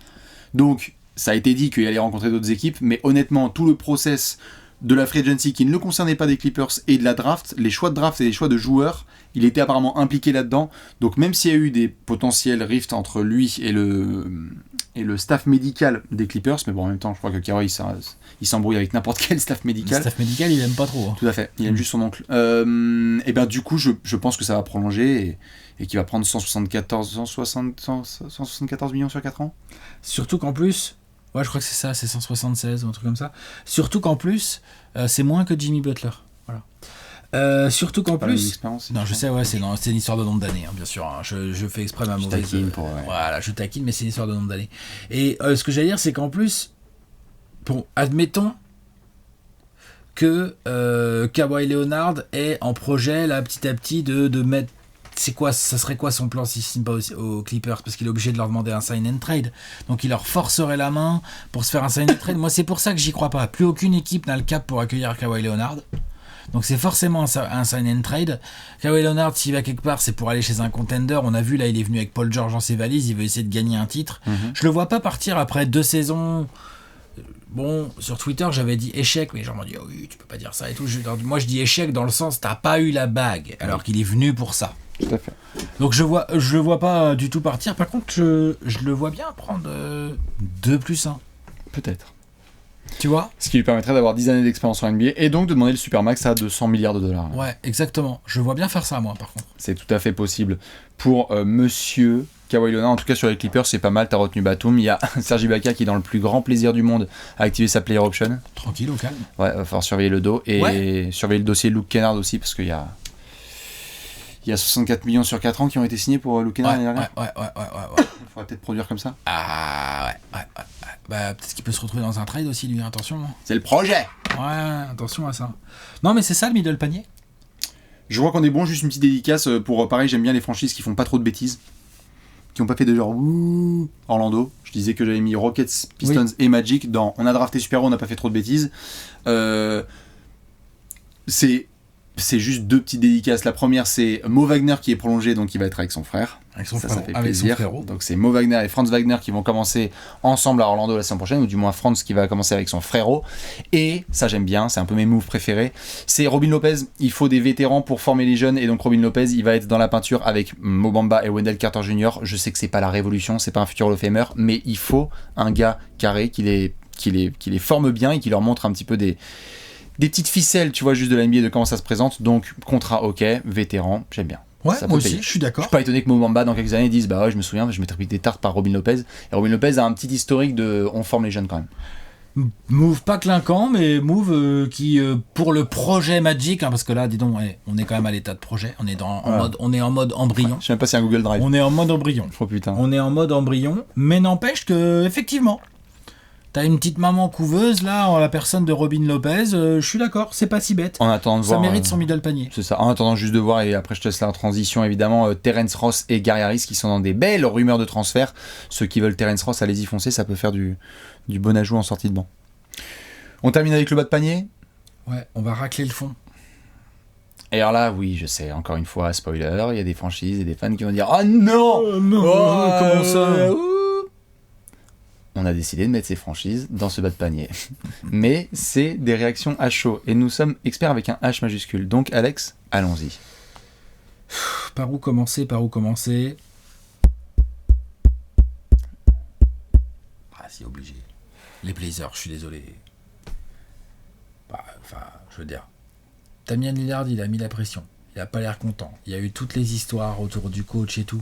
Donc, ça a été dit qu'il allait rencontrer d'autres équipes, mais honnêtement, tout le process de la free agency qui ne le concernait pas des Clippers et de la draft, les choix de draft et les choix de joueurs, il était apparemment impliqué là-dedans. Donc même s'il y a eu des potentiels rifts entre lui et le staff médical des Clippers, mais bon, en même temps, je crois que Kawhi, il s'embrouille avec n'importe quel staff Le médical. staff médical, il aime pas trop. Hein. Tout à fait, il aime juste son oncle. Et bien du coup, je pense que ça va prolonger et qu'il va prendre 174 millions sur 4 ans. Surtout qu'en plus, ouais, je crois que c'est ça, c'est 176 ou un truc comme ça. Surtout qu'en plus, c'est moins que Jimmy Butler. Voilà. Surtout qu'en Pas la même plus. expérience, Non, je sais, ouais, c'est une histoire de nombre d'années, hein, bien sûr. Hein. Je fais exprès ma Je mauvaise. taquine pour, ouais. Voilà, je taquine, mais c'est une histoire de nombre d'années. Et ce que j'allais dire, c'est qu'en plus, bon, admettons que Kawhi Leonard est en projet, là, petit à petit, de mettre ça serait quoi son plan s'il signe pas aux Clippers, parce qu'il est obligé de leur demander un sign and trade, donc il leur forcerait la main pour se faire un sign and trade. Moi c'est pour ça que j'y crois pas. Plus aucune équipe n'a le cap pour accueillir Kawhi Leonard, donc c'est forcément un sign and trade. Kawhi Leonard, s'il va quelque part, c'est pour aller chez un contender. On a vu là, il est venu avec Paul George dans ses valises, il veut essayer de gagner un titre. Je le vois pas partir après 2 saisons. Bon, sur Twitter, j'avais dit échec, mais les gens m'ont dit, oh oui, tu peux pas dire ça et tout. Moi, je dis échec dans le sens, t'as pas eu la bague, alors qu'il est venu pour ça. Tout à fait. Donc, je le vois pas du tout partir. Par contre, je le vois bien prendre 2+1. Peut-être. Tu vois ? Ce qui lui permettrait d'avoir 10 années d'expérience en NBA et donc de demander le Supermax à 200 milliards de dollars. Ouais, exactement. Je vois bien faire ça, moi, par contre. C'est tout à fait possible. Pour monsieur Kawhi Leonard, en tout cas sur les Clippers, c'est pas mal, t'as retenu Batum. Il y a Serge Ibaka qui est dans le plus grand plaisir du monde à activer sa player option. Tranquille, au calme. Ouais, va falloir surveiller le dos et surveiller le dossier Luke Kennard aussi, parce qu'il y a 64 millions sur 4 ans qui ont été signés pour Luke Kennard l'année dernière. Ouais. Il faudrait peut-être produire comme ça. Ah, ouais. Bah, peut-être qu'il peut se retrouver dans un trade aussi, lui, attention. C'est le projet. Ouais, attention à ça. Non, mais c'est ça le middle panier. Je vois qu'on est bon, juste une petite dédicace pour, pareil, j'aime bien les franchises qui font pas trop de bêtises, qui ont pas fait de genre ouh Orlando. Je disais que j'avais mis Rockets, Pistons et Magic dans on a drafté super haut, on n'a pas fait trop de bêtises. C'est juste 2 petites dédicaces. La première, c'est Mo Wagner qui est prolongé, donc il va être avec son frère. Ça fait plaisir. Donc c'est Mo Wagner et Franz Wagner qui vont commencer ensemble à Orlando la saison prochaine, ou du moins Franz qui va commencer avec son frérot. Et ça j'aime bien, c'est un peu mes moves préférés. C'est Robin Lopez. Il faut des vétérans pour former les jeunes, et donc Robin Lopez, il va être dans la peinture avec Mo Bamba et Wendell Carter Jr. Je sais que c'est pas la révolution, c'est pas un futur Hall of Famer, mais il faut un gars carré qui les forme bien et qui leur montre un petit peu des petites ficelles, tu vois, juste de la NBA, de comment ça se présente. Donc, contrat ok, vétéran, j'aime bien. Ouais, moi aussi, je suis d'accord. Je suis pas étonné que Mo Bamba, dans quelques années, dise bah ouais, je me souviens, je m'étais pris des tartes par Robin Lopez. Et Robin Lopez a un petit historique de on forme les jeunes quand même. Move pas clinquant, mais move qui, pour le projet Magic, parce que là, dis donc, on est quand même à l'état de projet. On est en mode embryon. Je sais même pas si c'est un Google Drive. On est en mode embryon. Oh putain. On est en mode embryon, mais n'empêche que, effectivement, t'as une petite maman couveuse là en la personne de Robin Lopez, je suis d'accord, c'est pas si bête. En attendant de ça voir, mérite son middle panier. C'est ça. En attendant juste de voir, et après je te laisse la transition évidemment, Terence Ross et Gary Harris qui sont dans des belles rumeurs de transfert. Ceux qui veulent Terence Ross, allez-y foncer, ça peut faire du bon ajout en sortie de banc. On termine avec le bas de panier. Ouais, on va racler le fond. Et alors là, oui, je sais, encore une fois, spoiler, il y a des franchises et des fans qui vont dire « Oh non non, comment ça ?» On a décidé de mettre ces franchises dans ce bas de panier. Mais c'est des réactions à chaud. Et nous sommes experts avec un H majuscule. Donc, Alex, allons-y. Par où commencer Ah, c'est obligé. Les Blazers, je suis désolé. Je veux dire. Damian Lillard, il a mis la pression. Il a pas l'air content. Il y a eu toutes les histoires autour du coach et tout.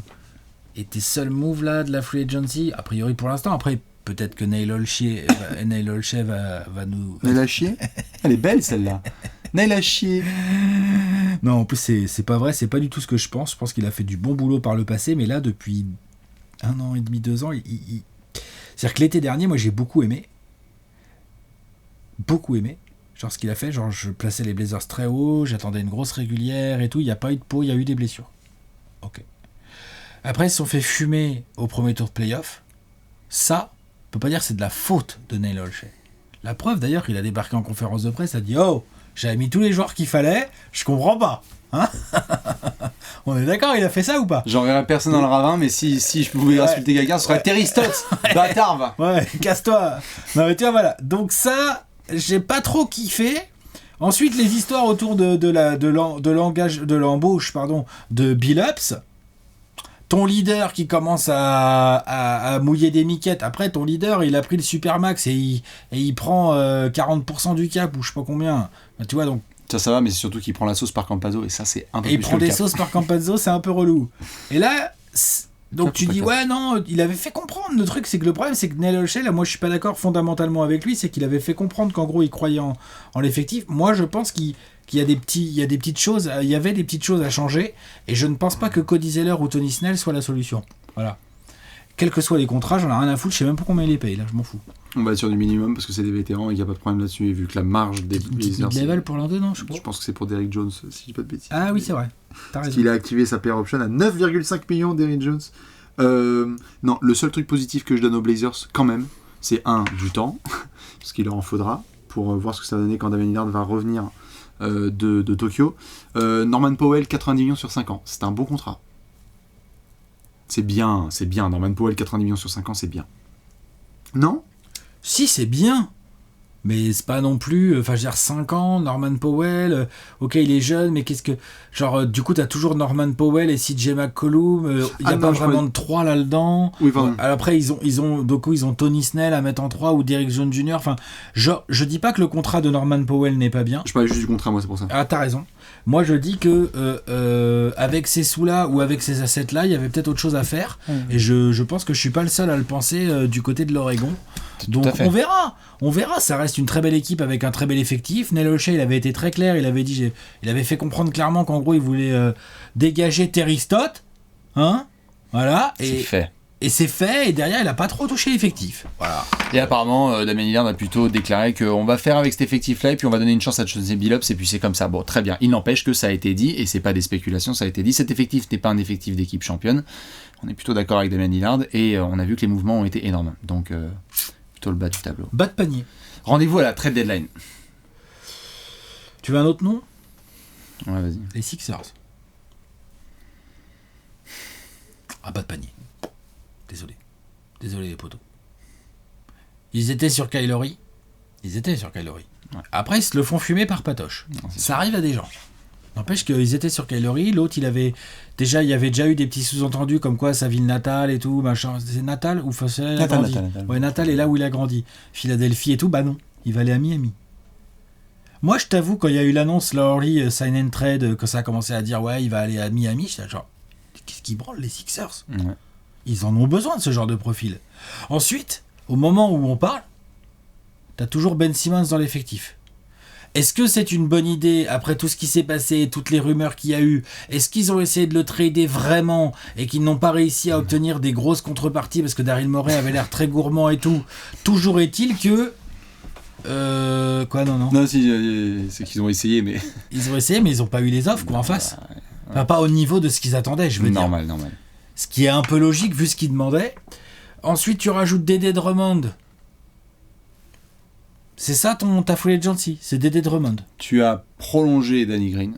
Et tes seuls moves là de la free agency, a priori pour l'instant, après... Peut-être que Neil Olshey va nous... Neil Olshey ? Elle est belle celle-là. Neil Olshey. Non, en plus c'est pas vrai, c'est pas du tout ce que je pense. Je pense qu'il a fait du bon boulot par le passé, mais là depuis 1 an et demi, 2 ans, c'est-à-dire que l'été dernier, moi j'ai beaucoup aimé. Genre ce qu'il a fait, genre je plaçais les Blazers très haut, j'attendais une grosse régulière et tout, il n'y a pas eu de peau, il y a eu des blessures. Ok. Après ils se sont fait fumer au premier tour de playoff. Ça, on peut pas dire que c'est de la faute de Neil Olshey. La preuve d'ailleurs, il a débarqué en conférence de presse, a dit « Oh, j'avais mis tous les joueurs qu'il fallait, je comprends pas. Hein » On est d'accord, il a fait ça ou pas ? J'enverrai personne dans le ravin, mais si je pouvais insulter quelqu'un, ce serait Terry Stotts. Bâtard, va. Ouais, casse-toi. Non mais tu vois, voilà. Donc ça, j'ai pas trop kiffé. Ensuite, les histoires autour de l'embauche de Billups. Ton leader qui commence à mouiller des miquettes. Après, ton leader, il a pris le Supermax et il prend 40% du cap ou je sais pas combien. Bah, tu vois, donc. Ça va, mais c'est surtout qu'il prend la sauce par Campazzo et ça, c'est un peu et plus. Il prend des sauces par Campazzo, c'est un peu relou. Et là, donc ça, tu dis, ouais, non, il avait fait comprendre. Le truc, c'est que le problème, c'est que Neil Olshey, là, moi, je suis pas d'accord fondamentalement avec lui, c'est qu'il avait fait comprendre qu'en gros, il croyait en l'effectif. Moi, je pense qu'il y a des petites choses, il y avait des petites choses à changer, et je ne pense pas que Cody Zeller ou Tony Snell soient la solution. Voilà. Quels que soient les contrats, j'en ai rien à foutre, je sais même pas combien il les paye, là, je m'en fous. On va être sur du minimum parce que c'est des vétérans et qu'il n'y a pas de problème là-dessus. Et vu que la marge des Blazers. Level pour l'un d'eux, non, je crois. Je pense que c'est pour Derrick Jones, si je dis pas de bêtises. Ah oui, c'est vrai. T'as Parce raison. qu'il a activé sa player option à 9,5 millions, Derrick Jones. Non, le seul truc positif que je donne aux Blazers, quand même, c'est du temps, parce qu'il leur en faudra, pour voir ce que ça va donner quand Damian Lillard va revenir de Tokyo. Norman Powell, 90 millions sur 5 ans. C'est un bon contrat. C'est bien. Norman Powell, 90 millions sur 5 ans, c'est bien. Non ? Si, c'est bien. Mais c'est pas non plus, enfin, je veux dire, 5 ans, Norman Powell, ok, il est jeune, mais qu'est-ce que. Genre, du coup, t'as toujours Norman Powell et CJ McCollum, il n'y a pas vraiment de 3 là-dedans. Oui, pardon. Alors après, ils ont Tony Snell à mettre en 3 ou Derrick Jones Jr. Enfin, je dis pas que le contrat de Norman Powell n'est pas bien. Je parlais juste du contrat, moi, c'est pour ça. Ah, t'as raison. Moi, je dis que avec ces sous-là ou avec ces assets-là, il y avait peut-être autre chose à faire. Et je pense que je suis pas le seul à le penser du côté de l'Oregon. Donc on verra. Ça reste une très belle équipe avec un très bel effectif. Neil Olshey, il avait été très clair. Il avait fait comprendre clairement qu'en gros, il voulait dégager Terry Stott. Hein ? Voilà. C'est fait. Et c'est fait, et derrière, il n'a pas trop touché l'effectif. Voilà. Et apparemment, Damian Lillard a plutôt déclaré qu'on va faire avec cet effectif-là, et puis on va donner une chance à Chauncey Billups, et puis c'est comme ça. Bon, très bien. Il n'empêche que ça a été dit, et c'est pas des spéculations, ça a été dit. Cet effectif n'est pas un effectif d'équipe championne. On est plutôt d'accord avec Damian Lillard, et on a vu que les mouvements ont été énormes. Donc, plutôt le bas du tableau. Bas de panier. Rendez-vous à la trade deadline. Tu veux un autre nom ? Ouais, vas-y. Les Sixers. Ah, bas de panier. Désolé les potos. Ils étaient sur Kylori. Ouais. Après, ils se le font fumer par Patoche. Non, ça arrive à des gens. N'empêche qu'ils étaient sur Kylori. L'autre, il y avait déjà eu des petits sous-entendus comme quoi sa ville natale et tout, machin. C'est Natal ou Natal. Ouais, Natal est là où il a grandi. Philadelphie et tout, bah non. Il va aller à Miami. Moi, je t'avoue, quand il y a eu l'annonce Lowry sign and trade, que ça a commencé à dire ouais, il va aller à Miami, j'étais genre, qu'est-ce qu'ils branlent les Sixers ? Ouais. Ils en ont besoin de ce genre de profil. Ensuite, au moment où on parle, t'as toujours Ben Simmons dans l'effectif. Est-ce que c'est une bonne idée, après tout ce qui s'est passé, toutes les rumeurs qu'il y a eu ? Est-ce qu'ils ont essayé de le trader vraiment et qu'ils n'ont pas réussi à obtenir des grosses contreparties parce que Daryl Morey avait l'air très gourmand et tout ? Toujours est-il que... Quoi, non. Non, si, c'est qu'ils ont essayé, mais... Ils ont essayé, mais ils n'ont pas eu les offres, quoi, en face. Enfin, pas au niveau de ce qu'ils attendaient, je veux dire. Normal. Ce qui est un peu logique vu ce qu'il demandait. Ensuite, tu rajoutes Dédé Drummond. C'est ça ta free agency, c'est Dédé Drummond. Tu as prolongé Danny Green.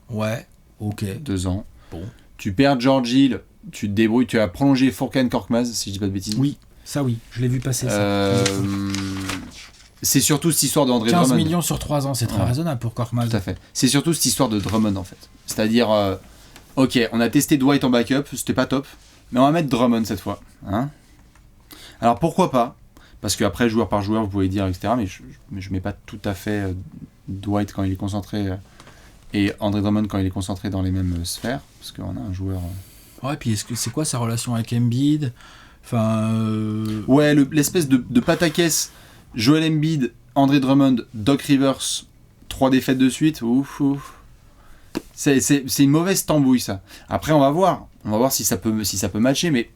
Ouais, ok. 2 ans. Bon. Tu perds George Hill, tu te débrouilles, tu as prolongé Furkan Korkmaz, si je dis pas de bêtises. Oui, ça oui, je l'ai vu passer ça. C'est surtout cette histoire de André Drummond. 15 millions sur 3 ans, c'est très raisonnable pour Korkmaz. Tout à fait. C'est surtout cette histoire de Drummond en fait. C'est-à-dire... ok, on a testé Dwight en backup, c'était pas top, mais on va mettre Drummond cette fois. Hein, alors pourquoi pas ? Parce qu'après, joueur par joueur, vous pouvez dire, etc. Mais je mets pas tout à fait Dwight quand il est concentré et André Drummond quand il est concentré dans les mêmes sphères. Parce qu'on a un joueur... Ouais, puis c'est quoi sa relation avec Embiid ? Enfin... Ouais, l'espèce de pataquès, Joel Embiid, André Drummond, Doc Rivers, 3 défaites de suite, ouf. C'est une mauvaise tambouille ça. Après on va voir si ça peut matcher, mais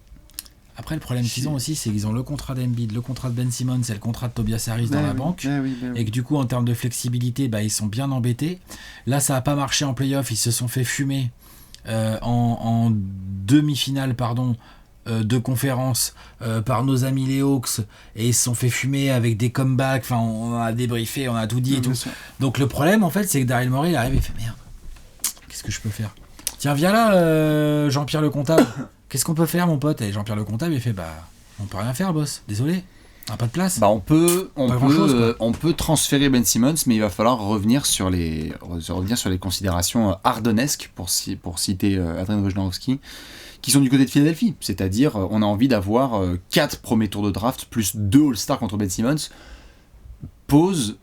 après le problème qu'ils ont aussi, c'est qu'ils ont le contrat d'Embiid, le contrat de Ben Simmons et le contrat de Tobias Harris dans la banque, et que du coup en termes de flexibilité, ils sont bien embêtés. Là ça n'a pas marché en play-off, ils se sont fait fumer en demi-finale de conférence par nos amis les Hawks, et ils se sont fait fumer avec des comebacks. Enfin on a débriefé, on a tout dit et tout. Donc le problème en fait c'est que Daryl Morey il arrive et fait merde. Qu'est-ce que je peux faire ? Tiens, viens là, Jean-Pierre le comptable. Qu'est-ce qu'on peut faire, mon pote ? Et Jean-Pierre le comptable, il fait on peut rien faire, boss. Désolé, on n'a pas de place. On peut transférer Ben Simmons, mais il va falloir revenir sur les considérations hardonesques, pour citer Adrien Wojnarowski, qui sont du côté de Philadelphie. C'est-à-dire, on a envie d'avoir 4 premiers tours de draft, plus 2 All-Stars contre Ben Simmons. Pose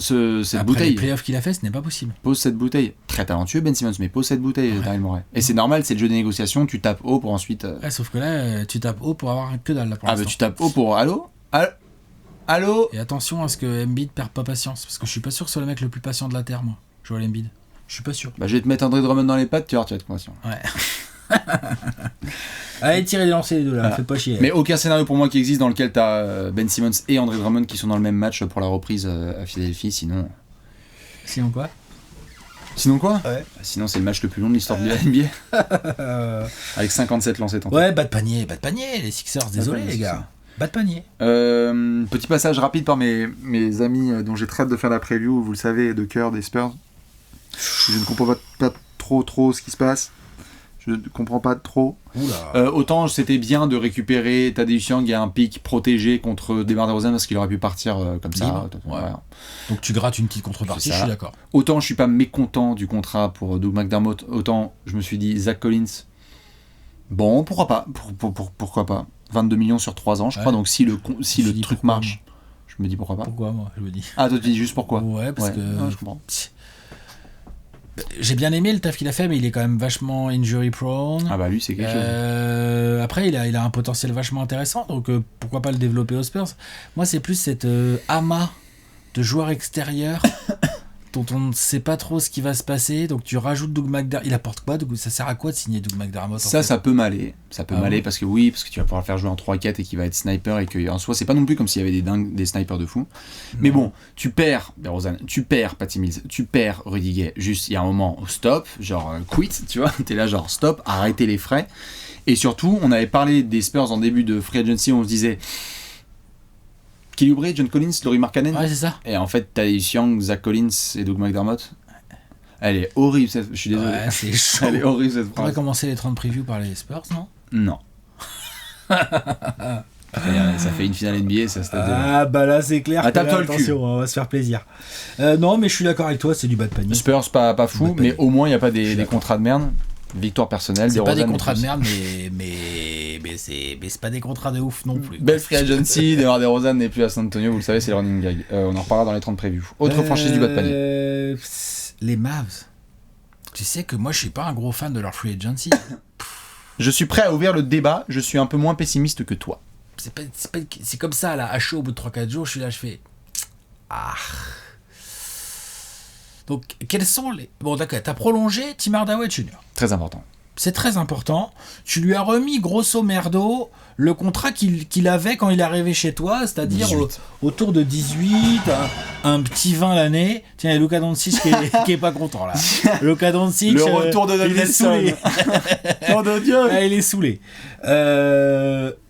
cette bouteille. Les playoffs qu'il a fait, ce n'est pas possible. Pose cette bouteille. Très talentueux Ben Simmons, mais pose cette bouteille, Daryl Morey. Et c'est normal, c'est le jeu des négociations, tu tapes haut pour ensuite... Ouais, sauf que là, tu tapes haut pour avoir que dalle là pour l'instant. Tu tapes haut pour... Allô ? Et attention à ce que Embiid perde pas patience, parce que je suis pas sûr que ce soit le mec le plus patient de la Terre, moi. Joel Embiid. Je suis pas sûr. Je vais te mettre André Drummond dans les pattes, tu vas être patient. Ouais. Allez, tirez les lancers les deux là, Voilà. faites pas chier. Mais aucun scénario pour moi qui existe dans lequel t'as Ben Simmons et Andre Drummond qui sont dans le même match pour la reprise à Philadelphie, sinon... Sinon quoi? Sinon quoi? Ouais. Sinon c'est le match le plus long de l'histoire de la NBA. Avec 57 lancers tentés. Ouais, bas de panier, les Sixers, désolé panier, les gars. Bas de panier. Petit passage rapide par mes amis dont j'ai très hâte de faire la preview, vous le savez, de cœur des Spurs. Je ne comprends pas trop ce qui se passe. Je ne comprends pas trop. Oula. Autant c'était bien de récupérer Tadeusz Young et un pick protégé contre DeMar DeRozan parce qu'il aurait pu partir comme ça. Libre. Voilà. Donc tu grattes une petite contrepartie, C'est je ça. suis d'accord. Autant je suis pas mécontent du contrat pour Doug McDermott, autant je me suis dit Zach Collins, bon pourquoi pas, pourquoi pas. 22 millions sur 3 ans je crois, donc si le dis truc pourquoi, marche, je me dis pourquoi pas. Pourquoi moi, je me dis. Ah toi tu dis juste pourquoi. Ouais, parce que... Non, je comprends. J'ai bien aimé le taf qu'il a fait, mais il est quand même vachement injury prone. Ah bah lui c'est quelque chose. Après, il a un potentiel vachement intéressant, donc pourquoi pas le développer aux Spurs. Moi, c'est plus cette amas de joueurs extérieurs dont on ne sait pas trop ce qui va se passer. Donc tu rajoutes Doug McDermott. Il apporte quoi? Ça sert à quoi de signer Doug McDermott? Ça peut m'aller. Ça peut m'aller ouais. parce que tu vas pouvoir le faire jouer en 3-4 et qu'il va être sniper et qu'en soi, c'est pas non plus comme s'il y avait des snipers de fou. Mais bon, tu perds DeRozan, tu perds Patty Mills, tu perds Rudy Gay. Juste, il y a un moment, stop, genre quit, tu vois. T'es là, genre stop, arrêtez les frais. Et surtout, on avait parlé des Spurs en début de free agency, on se disait Kelly Oubre, John Collins, Lauri Markkanen. Ouais, c'est ça. Et en fait, t'as Young, Zach Collins et Doug McDermott. Elle est horrible, je suis désolé. Ouais, c'est chaud. Elle est horrible cette On va phrase. commencer les 30 previews par les Spurs, non? Non. Ça fait une finale NBA, ça stade. Ah bah là c'est clair. Ah, tape-toi le cul. Attention, on va se faire plaisir. Non mais je suis d'accord avec toi, c'est du bas de panier. Spurs pas fou, Bad panier. mais au moins il n'y a pas Je suis des d'accord. contrats de merde. Victoire personnelle, C'est pas des DeRozan, contrats de plus. merde, mais c'est pas des contrats de ouf non plus. Belle free agency, DeMar DeRozan n'est plus à San Antonio, vous le savez, c'est le running gag. On en reparlera dans les 30 previews. Autre franchise du bas de panier. Les Mavs. Tu sais que moi je suis pas un gros fan de leur free agency. Je suis prêt à ouvrir le débat, je suis un peu moins pessimiste que toi. C'est comme ça là, à chaud au bout de 3-4 jours, je suis là, je fais. Ah. Donc quels sont les. Bon d'accord, t'as prolongé Tim Hardaway Jr. Très important. C'est très important. Tu lui as remis grosso merdo le contrat qu'il avait quand il est arrivé chez toi, c'est-à-dire 18. autour de 18, un petit 20 l'année. Tiens, il y a Luka Doncic qui est pas content là. Luka Doncic, Le retour de il est saoulé. Nom de Dieu. Ah, il est saoulé.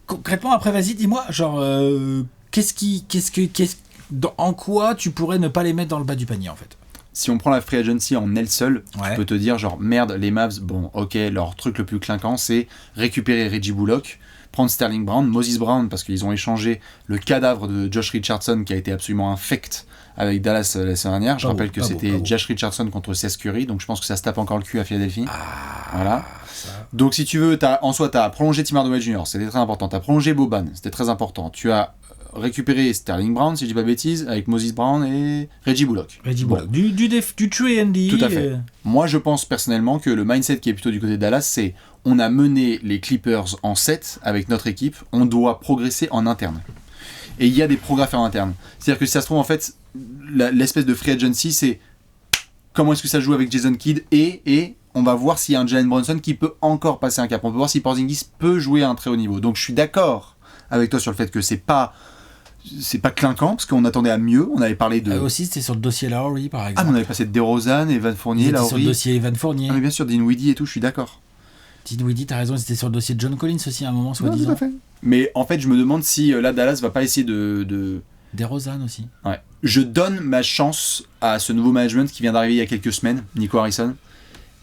Concrètement, après, vas-y, dis-moi, genre, en quoi tu pourrais ne pas les mettre dans le bas du panier en fait? Si on prend la free agency en elle seule, Ouais. je peux te dire genre merde, les Mavs, bon ok, leur truc le plus clinquant c'est récupérer Reggie Bullock, prendre Sterling Brown, Moses Brown parce qu'ils ont échangé le cadavre de Josh Richardson qui a été absolument infect avec Dallas la semaine dernière. Je rappelle que c'était Josh Richardson contre Seth Curry, donc je pense que ça se tape encore le cul à Philadelphie. Voilà. Ça. Donc si tu veux, t'as prolongé Tim Hardaway Jr., c'était très important. T'as prolongé Boban, c'était très important. Tu as récupéré Sterling Brown, si je dis pas de bêtises, avec Moses Brown et Reggie Bullock. Reggie Bon. Bullock. Du true ND. Tout à fait. Moi, je pense personnellement que le mindset qui est plutôt du côté de Dallas, c'est on a mené les Clippers en 7 avec notre équipe, on doit progresser en interne. Et il y a des progrès à faire en interne. C'est-à-dire que si ça se trouve, en fait, l'espèce de free agency, c'est comment est-ce que ça joue avec Jason Kidd et on va voir s'il y a un Jalen Brunson qui peut encore passer un cap. On peut voir si Porzingis peut jouer à un très haut niveau. Donc je suis d'accord avec toi sur le fait que c'est pas clinquant, parce qu'on attendait à mieux. On avait parlé de... Aussi, c'était sur le dossier Lowry, par Ah, exemple. mais on avait passé de DeRozan, Evan Fournier, Ils étaient sur le Lowry... dossier Evan Fournier. Ah, mais bien sûr, Dinwiddie et tout, je suis d'accord. Dinwiddie, t'as raison, c'était sur le dossier de John Collins aussi à un moment, Non, soi-disant. tout à fait. Mais en fait, je me demande si là, Dallas va pas essayer de... DeRozan aussi. Ouais. Je donne ma chance à ce nouveau management qui vient d'arriver il y a quelques semaines, Nico Harrison.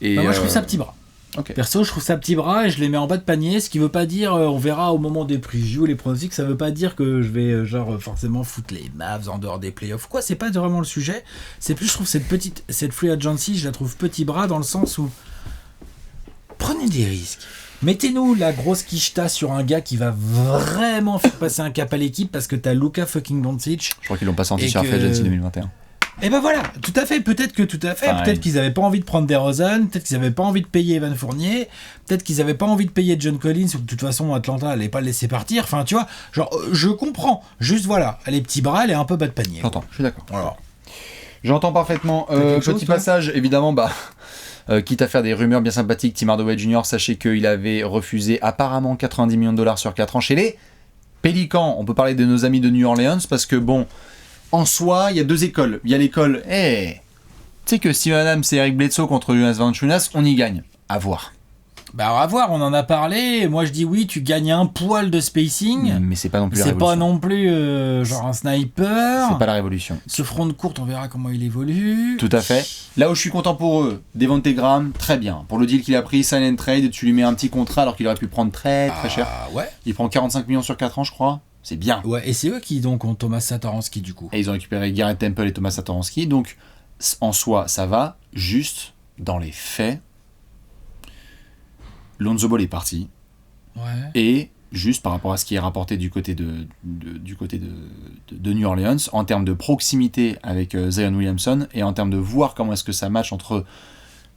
Et Moi, je trouve ça petit bras. Ok. Perso, je trouve ça petit bras et je les mets en bas de panier, ce qui veut pas dire, on verra au moment des previews, les pronostics, ça veut pas dire que je vais forcément foutre les Mavs en dehors des playoffs. Quoi, c'est pas vraiment le sujet. C'est plus, je trouve cette free agency, je la trouve petit bras dans le sens où prenez des risques. Mettez-nous la grosse quicheta sur un gars qui va vraiment faire passer un cap à l'équipe parce que t'as Luka fucking Doncic. Je crois qu'ils l'ont pas senti Et sur la que- Free Agency 2021. Et ben voilà, tout à fait, peut-être qu'ils avaient pas envie de prendre DeRozan, peut-être qu'ils avaient pas envie de payer Evan Fournier, peut-être qu'ils avaient pas envie de payer John Collins, ou de toute façon Atlanta allait pas le laisser partir, enfin tu vois, genre je comprends, juste voilà, elle est petit bras, elle est un peu bas de panier. J'entends, je suis d'accord. Voilà. J'entends parfaitement. T'as quelque chose, Petit toi passage, évidemment, Quitte à faire des rumeurs bien sympathiques, Tim Hardaway Jr., sachez qu'il avait refusé apparemment 90 millions de dollars sur 4 ans chez les Pélicans. On peut parler de nos amis de New Orleans parce que bon, en soi, il y a deux écoles. Il y a l'école, tu sais que Steven Adams et Eric Bledsoe contre Jonas Valanciunas, on y gagne. À voir. Bah, on va voir, on en a parlé. Moi, je dis oui, tu gagnes un poil de spacing. Mais c'est pas non plus la C'est révolution. pas non plus genre un sniper. C'est pas la révolution. Ce front de courte, on verra comment il évolue. Tout à fait. Là où je suis content pour eux, Devonte Graham, très bien. Pour le deal qu'il a pris, sign and trade, tu lui mets un petit contrat alors qu'il aurait pu prendre très cher. Ouais. Il prend 45 millions sur 4 ans, je crois. C'est bien. Ouais, et c'est eux qui donc ont Thomas Satoransky du coup. Et ils ont récupéré Garrett Temple et Thomas Satoransky. Donc, en soi, ça va. Juste, dans les faits, Lonzo Ball est parti. Ouais. Et juste par rapport à ce qui est rapporté du côté de New Orleans, en termes de proximité avec Zion Williamson, et en termes de voir comment est-ce que ça match entre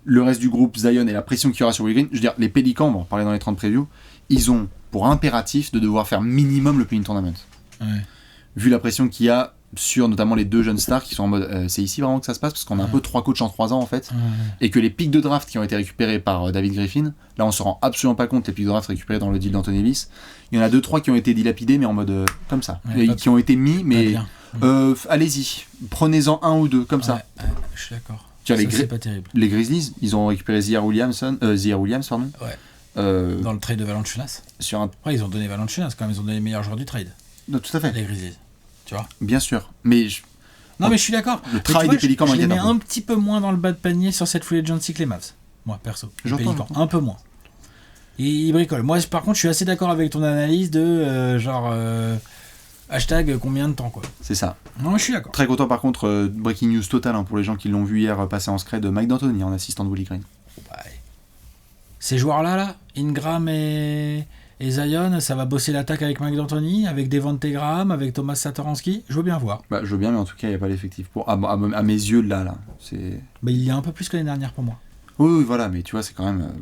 le reste du groupe, Zion, et la pression qu'il y aura sur Willie Green. Je veux dire, les Pélicans, on va en parler dans les 30 previews, ils ont pour impératif de devoir faire minimum le play-in tournament. Ouais. Vu la pression qu'il y a sur notamment les deux jeunes stars qui sont en mode c'est ici vraiment que ça se passe, parce qu'on a un peu 3 coachs en 3 ans en fait, et que les pics de draft qui ont été récupérés par David Griffin, là on se rend absolument pas compte, les pics de draft récupérés dans le deal d'Anthony Davis, il y en a 2-3 qui ont été dilapidés mais en mode comme ça, et qui ont été mis mais allez-y, prenez-en un ou deux comme ça. Ouais, je suis d'accord. Tu vois, c'est pas terrible. Les Grizzlies, ils ont récupéré Ziaire Williams, pardon. Ouais. Euh, Dans le trade de Valanciunas. sur un... Ouais, ils ont donné Valanciunas quand même, ils ont donné les meilleurs joueurs du trade. Non, tout à fait. Les Grizzlies. Tu vois. Bien sûr, mais Non, mais je suis d'accord. le travail des Pélicans je les m'inquiète mets un peu. un petit peu moins dans le bas de panier sur cette free agency que les Mavs. Moi, perso. Les J'entends, Pélicans. Un peu moins. Et ils bricolent. Moi, par contre, je suis assez d'accord avec ton analyse de hashtag combien de temps, quoi. C'est ça. Non, je suis d'accord. Très content par contre, breaking news total pour les gens qui l'ont vu hier passer en scred, de Mike D'Antoni en assistant de Willie Green. Ouais. Ces joueurs-là, Ingram et Zion, ça va bosser l'attaque avec Mike D'Antoni, avec Devonte Graham, avec Thomas Satoransky. Je veux bien voir. Bah, je veux bien, mais en tout cas, il n'y a pas l'effectif. À mes yeux, là. C'est... Bah, il y a un peu plus que l'année dernière pour moi. Oui, voilà, mais tu vois, c'est quand même...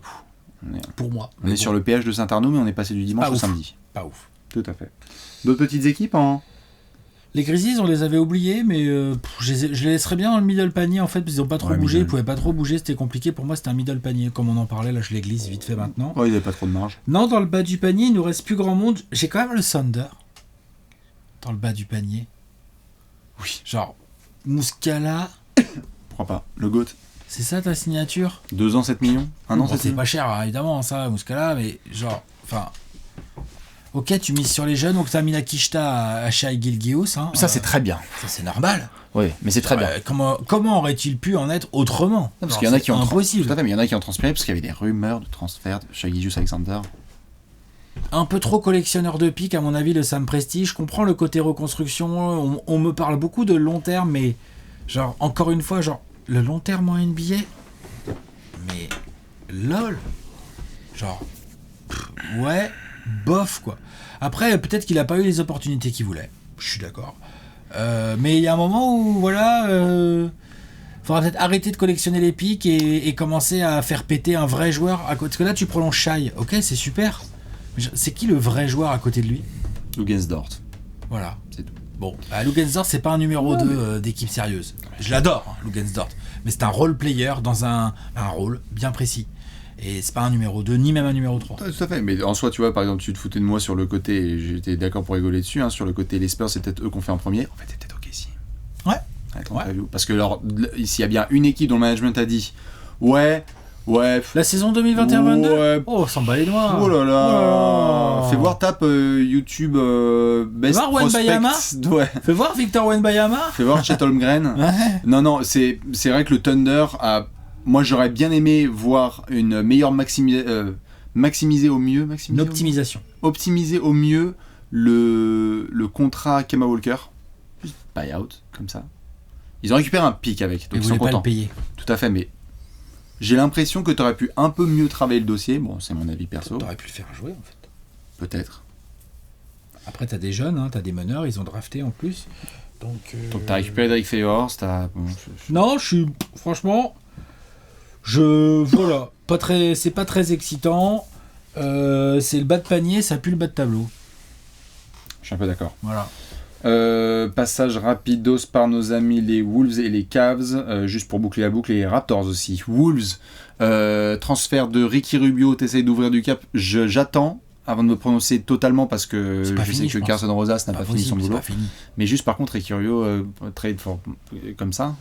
Pour moi. on est sur le péage de Saint-Arnaud, mais on est passé du dimanche au samedi. Pas ouf. Tout à fait. D'autres petites équipes en... Les Grizzlies, on les avait oubliés, mais je les laisserais bien dans le middle panier en fait, parce qu'ils n'ont pas trop bougé, ils pouvaient pas trop bouger, c'était compliqué. Pour moi, c'était un middle panier, comme on en parlait, là je les glisse vite fait maintenant. Ouais, il n'y avait pas trop de marge. Non, dans le bas du panier, il nous reste plus grand monde. J'ai quand même le Thunder. Dans le bas du panier. Oui. Genre, Muscala. Pourquoi pas. Le GOAT. C'est ça ta signature? 2 ans, 7 millions. 1 an, 7 c'est millions. pas cher, hein, évidemment, ça, Muscala, mais genre, enfin. Ok, tu mises sur les jeunes, donc t'as mis la Kishta à Shai Gilgeous. Hein, Ça, c'est très bien. Ça, c'est normal. Oui, mais c'est très bien. Comment aurait-il pu en être autrement? Parce qu'il y en a qui ont... impossible. Tout à fait, mais il y en a qui ont transpiré parce qu'il y avait des rumeurs de transfert de Shai Gilgeous-Alexander. Un peu trop collectionneur de piques, à mon avis, le Sam Presti. Je comprends le côté reconstruction. On me parle beaucoup de long terme, mais genre, encore une fois, genre, le long terme en NBA, mais lol. Genre, ouais, bof, quoi. Après, peut-être qu'il a pas eu les opportunités qu'il voulait. Je suis d'accord. Mais il y a un moment où, voilà, faudra peut-être arrêter de collectionner les piques et commencer à faire péter un vrai joueur. Parce que là, tu prolonges Shai. Ok, c'est super. C'est qui le vrai joueur à côté de lui? Lugensdort. Voilà. C'est tout. Bon, Lugensdort, c'est pas un numéro 2 d'équipe sérieuse. Je l'adore, hein, Lugensdort. Mais c'est un role player dans un rôle bien précis. Et c'est pas un numéro 2, ni même un numéro 3. Tout à fait, mais en soi, tu vois, par exemple, tu te foutais de moi sur le côté, et j'étais d'accord pour rigoler dessus, sur le côté les Spurs, c'est peut-être eux qu'on fait en premier. En fait, c'est peut-être OKC. Ouais. Parce que s'il y a bien une équipe dont le management a dit ouais. La saison 2021-22 ouais. Oh, s'en bat les doigts. Oh là là. Oh. Fais voir, tape YouTube Best voir Prospects. Wembanyama. Ouais. Fais voir Victor Wembanyama. Fais voir Chet Holmgren. Ouais. Non, c'est vrai que le Thunder a... Moi, j'aurais bien aimé voir une meilleure maximiser au mieux... Une optimisation. Optimiser au mieux le contrat Kemba Walker. Juste buyout, comme ça. Ils ont récupéré un pic avec, donc ils sont pas contents. le payer. Tout à fait, mais j'ai l'impression que tu aurais pu un peu mieux travailler le dossier. Bon, c'est mon avis perso. T'aurais pu le faire jouer, en fait. Peut-être. Après, t'as des jeunes, hein, t'as des meneurs, ils ont drafté en plus. Donc t'as récupéré Derek Favors, Non, franchement... Voilà. C'est pas très excitant. C'est le bas de panier, ça pue le bas de tableau. Je suis un peu d'accord. Voilà. Passage rapidos par nos amis les Wolves et les Cavs, juste pour boucler la boucle, et les Raptors aussi. Wolves, transfert de Ricky Rubio, t'essayes d'ouvrir du cap, j'attends avant de me prononcer totalement parce que je sais que Carson Rosas n'a pas fini son boulot. Mais juste par contre, Ricky Rubio, trade for, comme ça,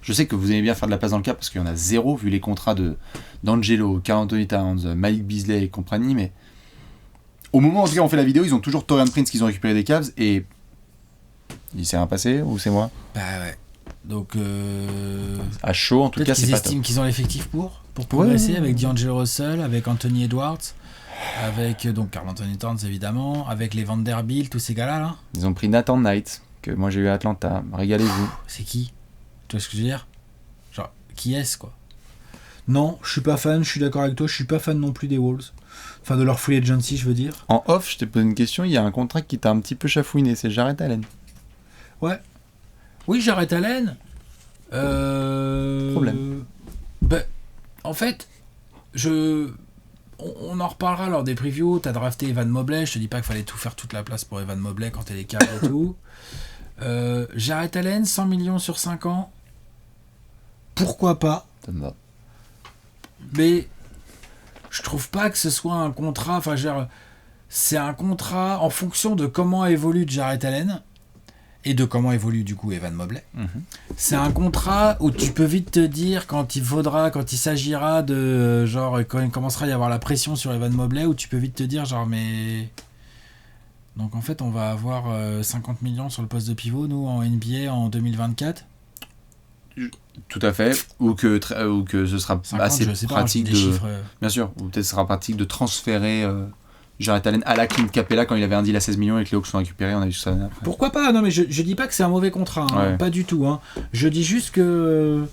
je sais que vous aimez bien faire de la place dans le cap parce qu'il y en a zéro vu les contrats d'Angelo, Karl Anthony Towns, Malik Beasley et compagnie, mais au moment où en tout cas on fait la vidéo, ils ont toujours Taurean Prince qu'ils ont récupéré des Cavs et il s'est rien passé ou c'est moi? Bah ouais. Donc à chaud en tout cas c'est pas top. Ils estiment qu'ils ont l'effectif pour progresser avec D'Angelo Russell, avec Anthony Edwards, avec donc Karl Anthony Towns évidemment, avec les Vanderbilt, tous ces gars-là là. Ils ont pris Nathan Knight que moi j'ai eu à Atlanta. Régalez-vous. C'est qui? Tu vois ce que je veux dire? Genre qui est-ce quoi? Non, je suis pas fan, je suis d'accord avec toi, je suis pas fan non plus des Wolves. Enfin de leur free agency, je veux dire. En off, je t'ai posé une question, il y a un contrat qui t'a un petit peu chafouiné, c'est Jarrett Allen. Ouais. Oui, Jarrett Allen. Problème. Ben, en fait, on en reparlera lors des previews. T'as drafté Evan Mobley. Je te dis pas qu'il fallait tout faire toute la place pour Evan Mobley quand t'es les Cavs et tout. Jarrett Allen, 100 millions sur 5 ans. Pourquoi pas? Ça me va. Mais je trouve pas que ce soit un contrat. Enfin, c'est un contrat en fonction de comment évolue Jarrett Allen. Et de comment évolue du coup Evan Mobley. C'est un contrat où tu peux vite te dire quand il s'agira de genre quand il commencera à y avoir la pression sur Evan Mobley, où tu peux vite te dire genre mais donc en fait on va avoir 50 millions sur le poste de pivot nous en NBA en 2024. Tout à fait, ou que ce sera 50, assez pratique de chiffres, bien sûr, ou peut-être ce sera pratique de transférer Jarrett Allen à la Clint Capella quand il avait un deal à 16 millions et que les Hawks sont récupérés, on a vu ça après. Pourquoi pas? Non mais je dis pas que c'est un mauvais contrat, hein, Ouais. pas du tout. Hein. Je dis juste que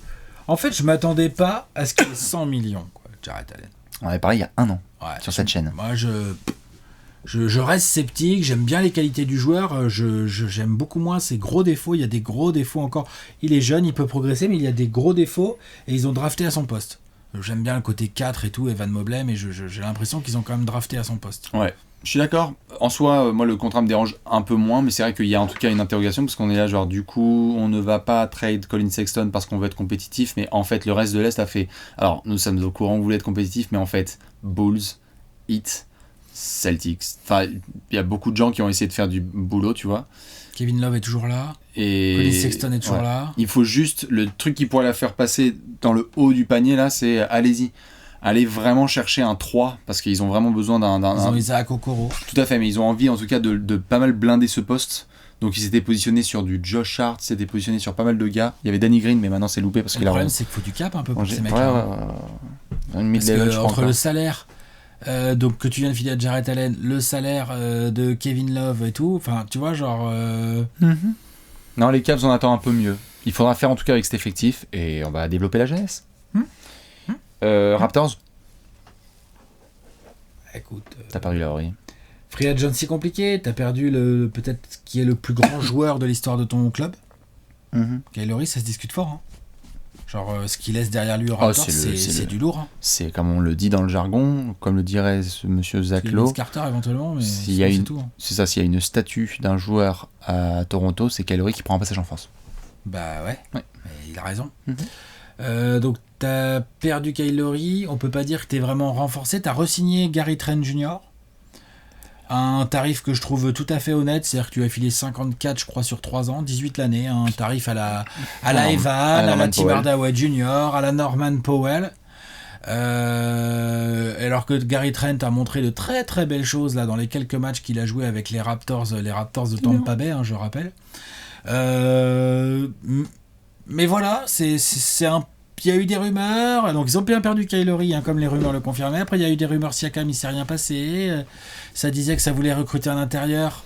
en fait je m'attendais pas à ce qu'il y ait 100 millions quoi, Jarrett Allen. On avait parlé il y a un an Ouais, sur cette chaîne. Moi je reste sceptique, j'aime bien les qualités du joueur, j'aime beaucoup moins ses gros défauts, il y a des gros défauts encore. Il est jeune, il peut progresser, mais il y a des gros défauts et ils ont drafté à son poste. J'aime bien le côté 4 et tout, Evan Mobley, mais j'ai l'impression qu'ils ont quand même drafté à son poste. Ouais, je suis d'accord. En soi, moi le contrat me dérange un peu moins, mais c'est vrai qu'il y a en tout cas une interrogation parce qu'on est là genre du coup on ne va pas trade Colin Sexton parce qu'on veut être compétitif, mais en fait le reste de l'Est a fait. Alors nous sommes au courant que vous voulez être compétitif, mais en fait Bulls, Heat, Celtics. Enfin, il y a beaucoup de gens qui ont essayé de faire du boulot, tu vois. Kevin Love est toujours là, Et Colin Sexton est toujours là. Il faut juste le truc qui pourrait la faire passer dans le haut du panier là, c'est allez-y. Allez vraiment chercher un 3 parce qu'ils ont vraiment besoin d'un. Ils ont Isaac Okoro. Tout à fait, mais ils ont envie en tout cas de pas mal blinder ce poste. Donc ils s'étaient positionnés sur du Josh Hart, ils s'étaient positionnés sur pas mal de gars. Il y avait Danny Green, mais maintenant c'est loupé parce qu'il a. Le problème c'est qu'il faut du cap un peu pour ces mecs. Une mid-level, je crois. Entre le salaire donc que tu viens de filer à Jarrett Allen, le salaire de Kevin Love et tout, enfin tu vois genre. Non, les Cavs on attend un peu mieux. Il faudra faire en tout cas avec cet effectif et on va développer la jeunesse. Raptors. Écoute. T'as perdu la oreille. Free agency compliqué, t'as perdu peut-être qui est le plus grand joueur de l'histoire de ton club. Kyle Lowry, ça se discute fort. Hein. Genre ce qu'il laisse derrière lui au Raptors, c'est du lourd. Hein. C'est comme on le dit dans le jargon, comme le dirait ce monsieur Zach Lowe. Carter éventuellement, mais c'est tout. Hein. C'est ça, s'il y a une statue d'un joueur à Toronto, c'est Kyle Lowry qui prend un passage en force. Bah ouais. Mais il a raison. Donc t'as perdu Kyle Lowry, on peut pas dire que t'es vraiment renforcé, t'as re-signé Gary Trent Jr. Un tarif que je trouve tout à fait honnête, c'est-à-dire que tu as filé 54 je crois sur 3 ans, 18 l'année, un tarif à la Evan, à la Tim Hardaway Jr., à la Norman Powell. Alors que Gary Trent a montré de très très belles choses là dans les quelques matchs qu'il a joué avec les Raptors de Tampa Bay, hein, je rappelle. Mais voilà, il y a eu des rumeurs, donc ils ont bien perdu Kyle Lowry, hein, comme les rumeurs le confirmaient. Après, il y a eu des rumeurs Siakam, il s'est rien passé. Ça disait que ça voulait recruter un intérieur.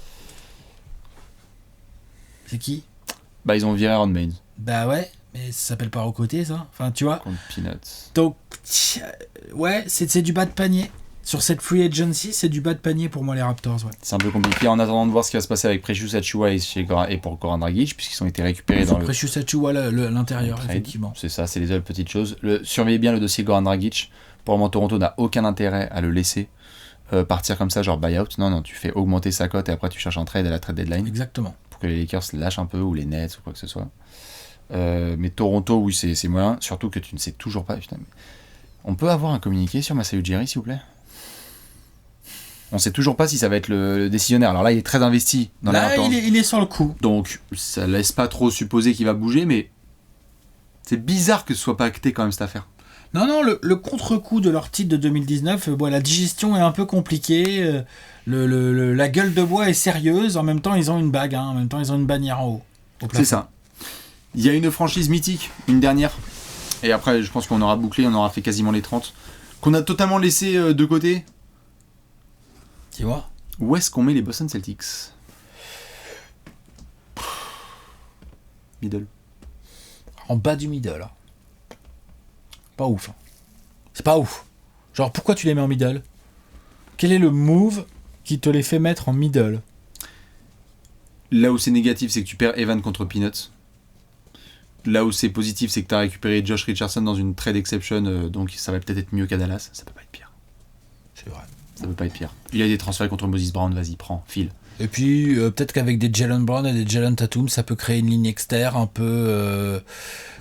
C'est qui? Bah, ils ont viré Aaron Baines. Bah ouais, mais ça s'appelle pas recruter ça. Enfin, tu vois. Contre Peanuts. Donc, ouais, c'est du bas de panier. Sur cette free agency, c'est du bas de panier pour moi, les Raptors. Ouais. C'est un peu compliqué en attendant de voir ce qui va se passer avec Precious Achiuwa et pour Goran Dragic, puisqu'ils ont été récupérés dans Precious Achiuwa l'intérieur, effectivement. C'est ça, c'est les autres petites choses. Surveillez bien le dossier Goran Dragic. Pour le moment, Toronto n'a aucun intérêt à le laisser partir comme ça, genre buyout. Non, tu fais augmenter sa cote et après tu cherches un trade à la trade deadline. Exactement. pour que les Lakers lâchent un peu, ou les Nets, ou quoi que ce soit. Mais Toronto, oui, c'est moyen. Surtout que tu ne sais toujours pas. Putain, on peut avoir un communiqué sur Masai Ujiri, s'il vous plaît? On sait toujours pas si ça va être le décisionnaire. Alors là, il est très investi dans là, il est sur le coup. Donc, ça laisse pas trop supposer qu'il va bouger, mais c'est bizarre que ce soit pas acté quand même cette affaire. Non, le contre-coup de leur titre de 2019, la digestion est un peu compliquée. La gueule de bois est sérieuse. En même temps, ils ont une bague. En même temps, ils ont une bannière en haut. C'est ça. Il y a une franchise mythique, une dernière. Et après, je pense qu'on aura bouclé, on aura fait quasiment les 30. Qu'on a totalement laissé de côté. Tu vois ? Où est-ce qu'on met les Boston Celtics ? Middle. En bas du middle. Pas ouf. C'est pas ouf. Genre, pourquoi tu les mets en middle ? Quel est le move qui te les fait mettre en middle ? Là où c'est négatif, c'est que tu perds Evan contre Peanuts. Là où c'est positif, c'est que tu as récupéré Josh Richardson dans une trade exception, donc ça va peut-être être mieux qu'à Dallas. Ça peut pas être pire. C'est vrai. Ça peut pas être pire. Il y a des transferts contre Moses Brown, vas-y, prends, file. Et puis, peut-être qu'avec des Jalen Brown et des Jalen Tatum, ça peut créer une ligne externe un peu...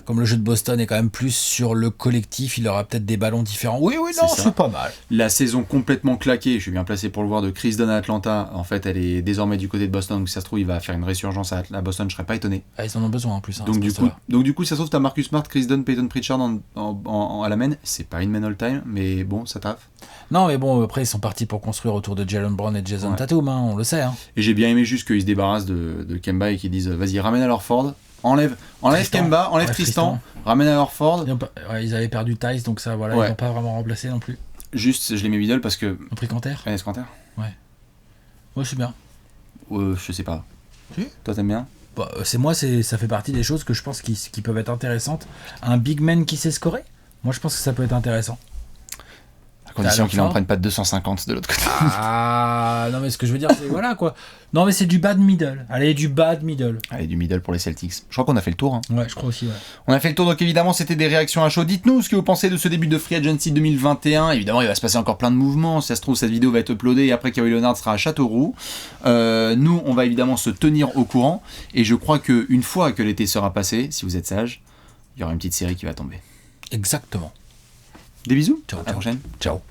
comme le jeu de Boston est quand même plus sur le collectif, il aura peut-être des ballons différents. Oui, non, c'est pas mal. La saison complètement claquée, je suis bien placé pour le voir, de Chris Dunn à Atlanta. En fait, elle est désormais du côté de Boston, donc si ça se trouve, il va faire une résurgence à Boston, je serais pas étonné. Ah, ils en ont besoin en plus. Donc du coup, ça se trouve, t'as Marcus Smart, Chris Dunn, Peyton Pritchard à la main. C'est pas une main all time, mais bon, ça taffe. Non, mais bon, après, ils sont partis pour construire autour de Jalen Brown et Jason Tatum, on le sait. Et j'ai bien aimé juste qu'ils se débarrassent de Kemba et qu'ils disent vas-y, ramène à Horford, enlève Kemba, enlève Tristan, ramène à Horford. Ils avaient perdu Tice, donc ça, voilà, ils n'ont pas vraiment remplacé non plus. Juste, je les mets middle parce que. Ils ont pris Canter ? Canter ? Ouais, c'est bien. Je sais pas. Si ? Toi, t'aimes bien ? Ça fait partie des choses que je pense qui peuvent être intéressantes. Un big man qui sait scorer ? Moi, je pense que ça peut être intéressant. À condition qu'il n'en prenne pas de 250 de l'autre côté. Ah, non, mais ce que je veux dire, c'est voilà quoi. Non, mais c'est du bad middle. Allez, du bad middle. Allez, du middle pour les Celtics. Je crois qu'on a fait le tour. Ouais, je crois aussi, ouais. On a fait le tour, donc évidemment, c'était des réactions à chaud. Dites-nous ce que vous pensez de ce début de Free Agency 2021. Évidemment, il va se passer encore plein de mouvements. Si ça se trouve, cette vidéo va être uploadée et après Kawhi Leonard sera à Châteauroux. Nous, on va évidemment se tenir au courant. Et je crois qu'une fois que l'été sera passé, si vous êtes sage, il y aura une petite série qui va tomber. Exactement. Des bisous. Ciao, à la prochaine. Ciao.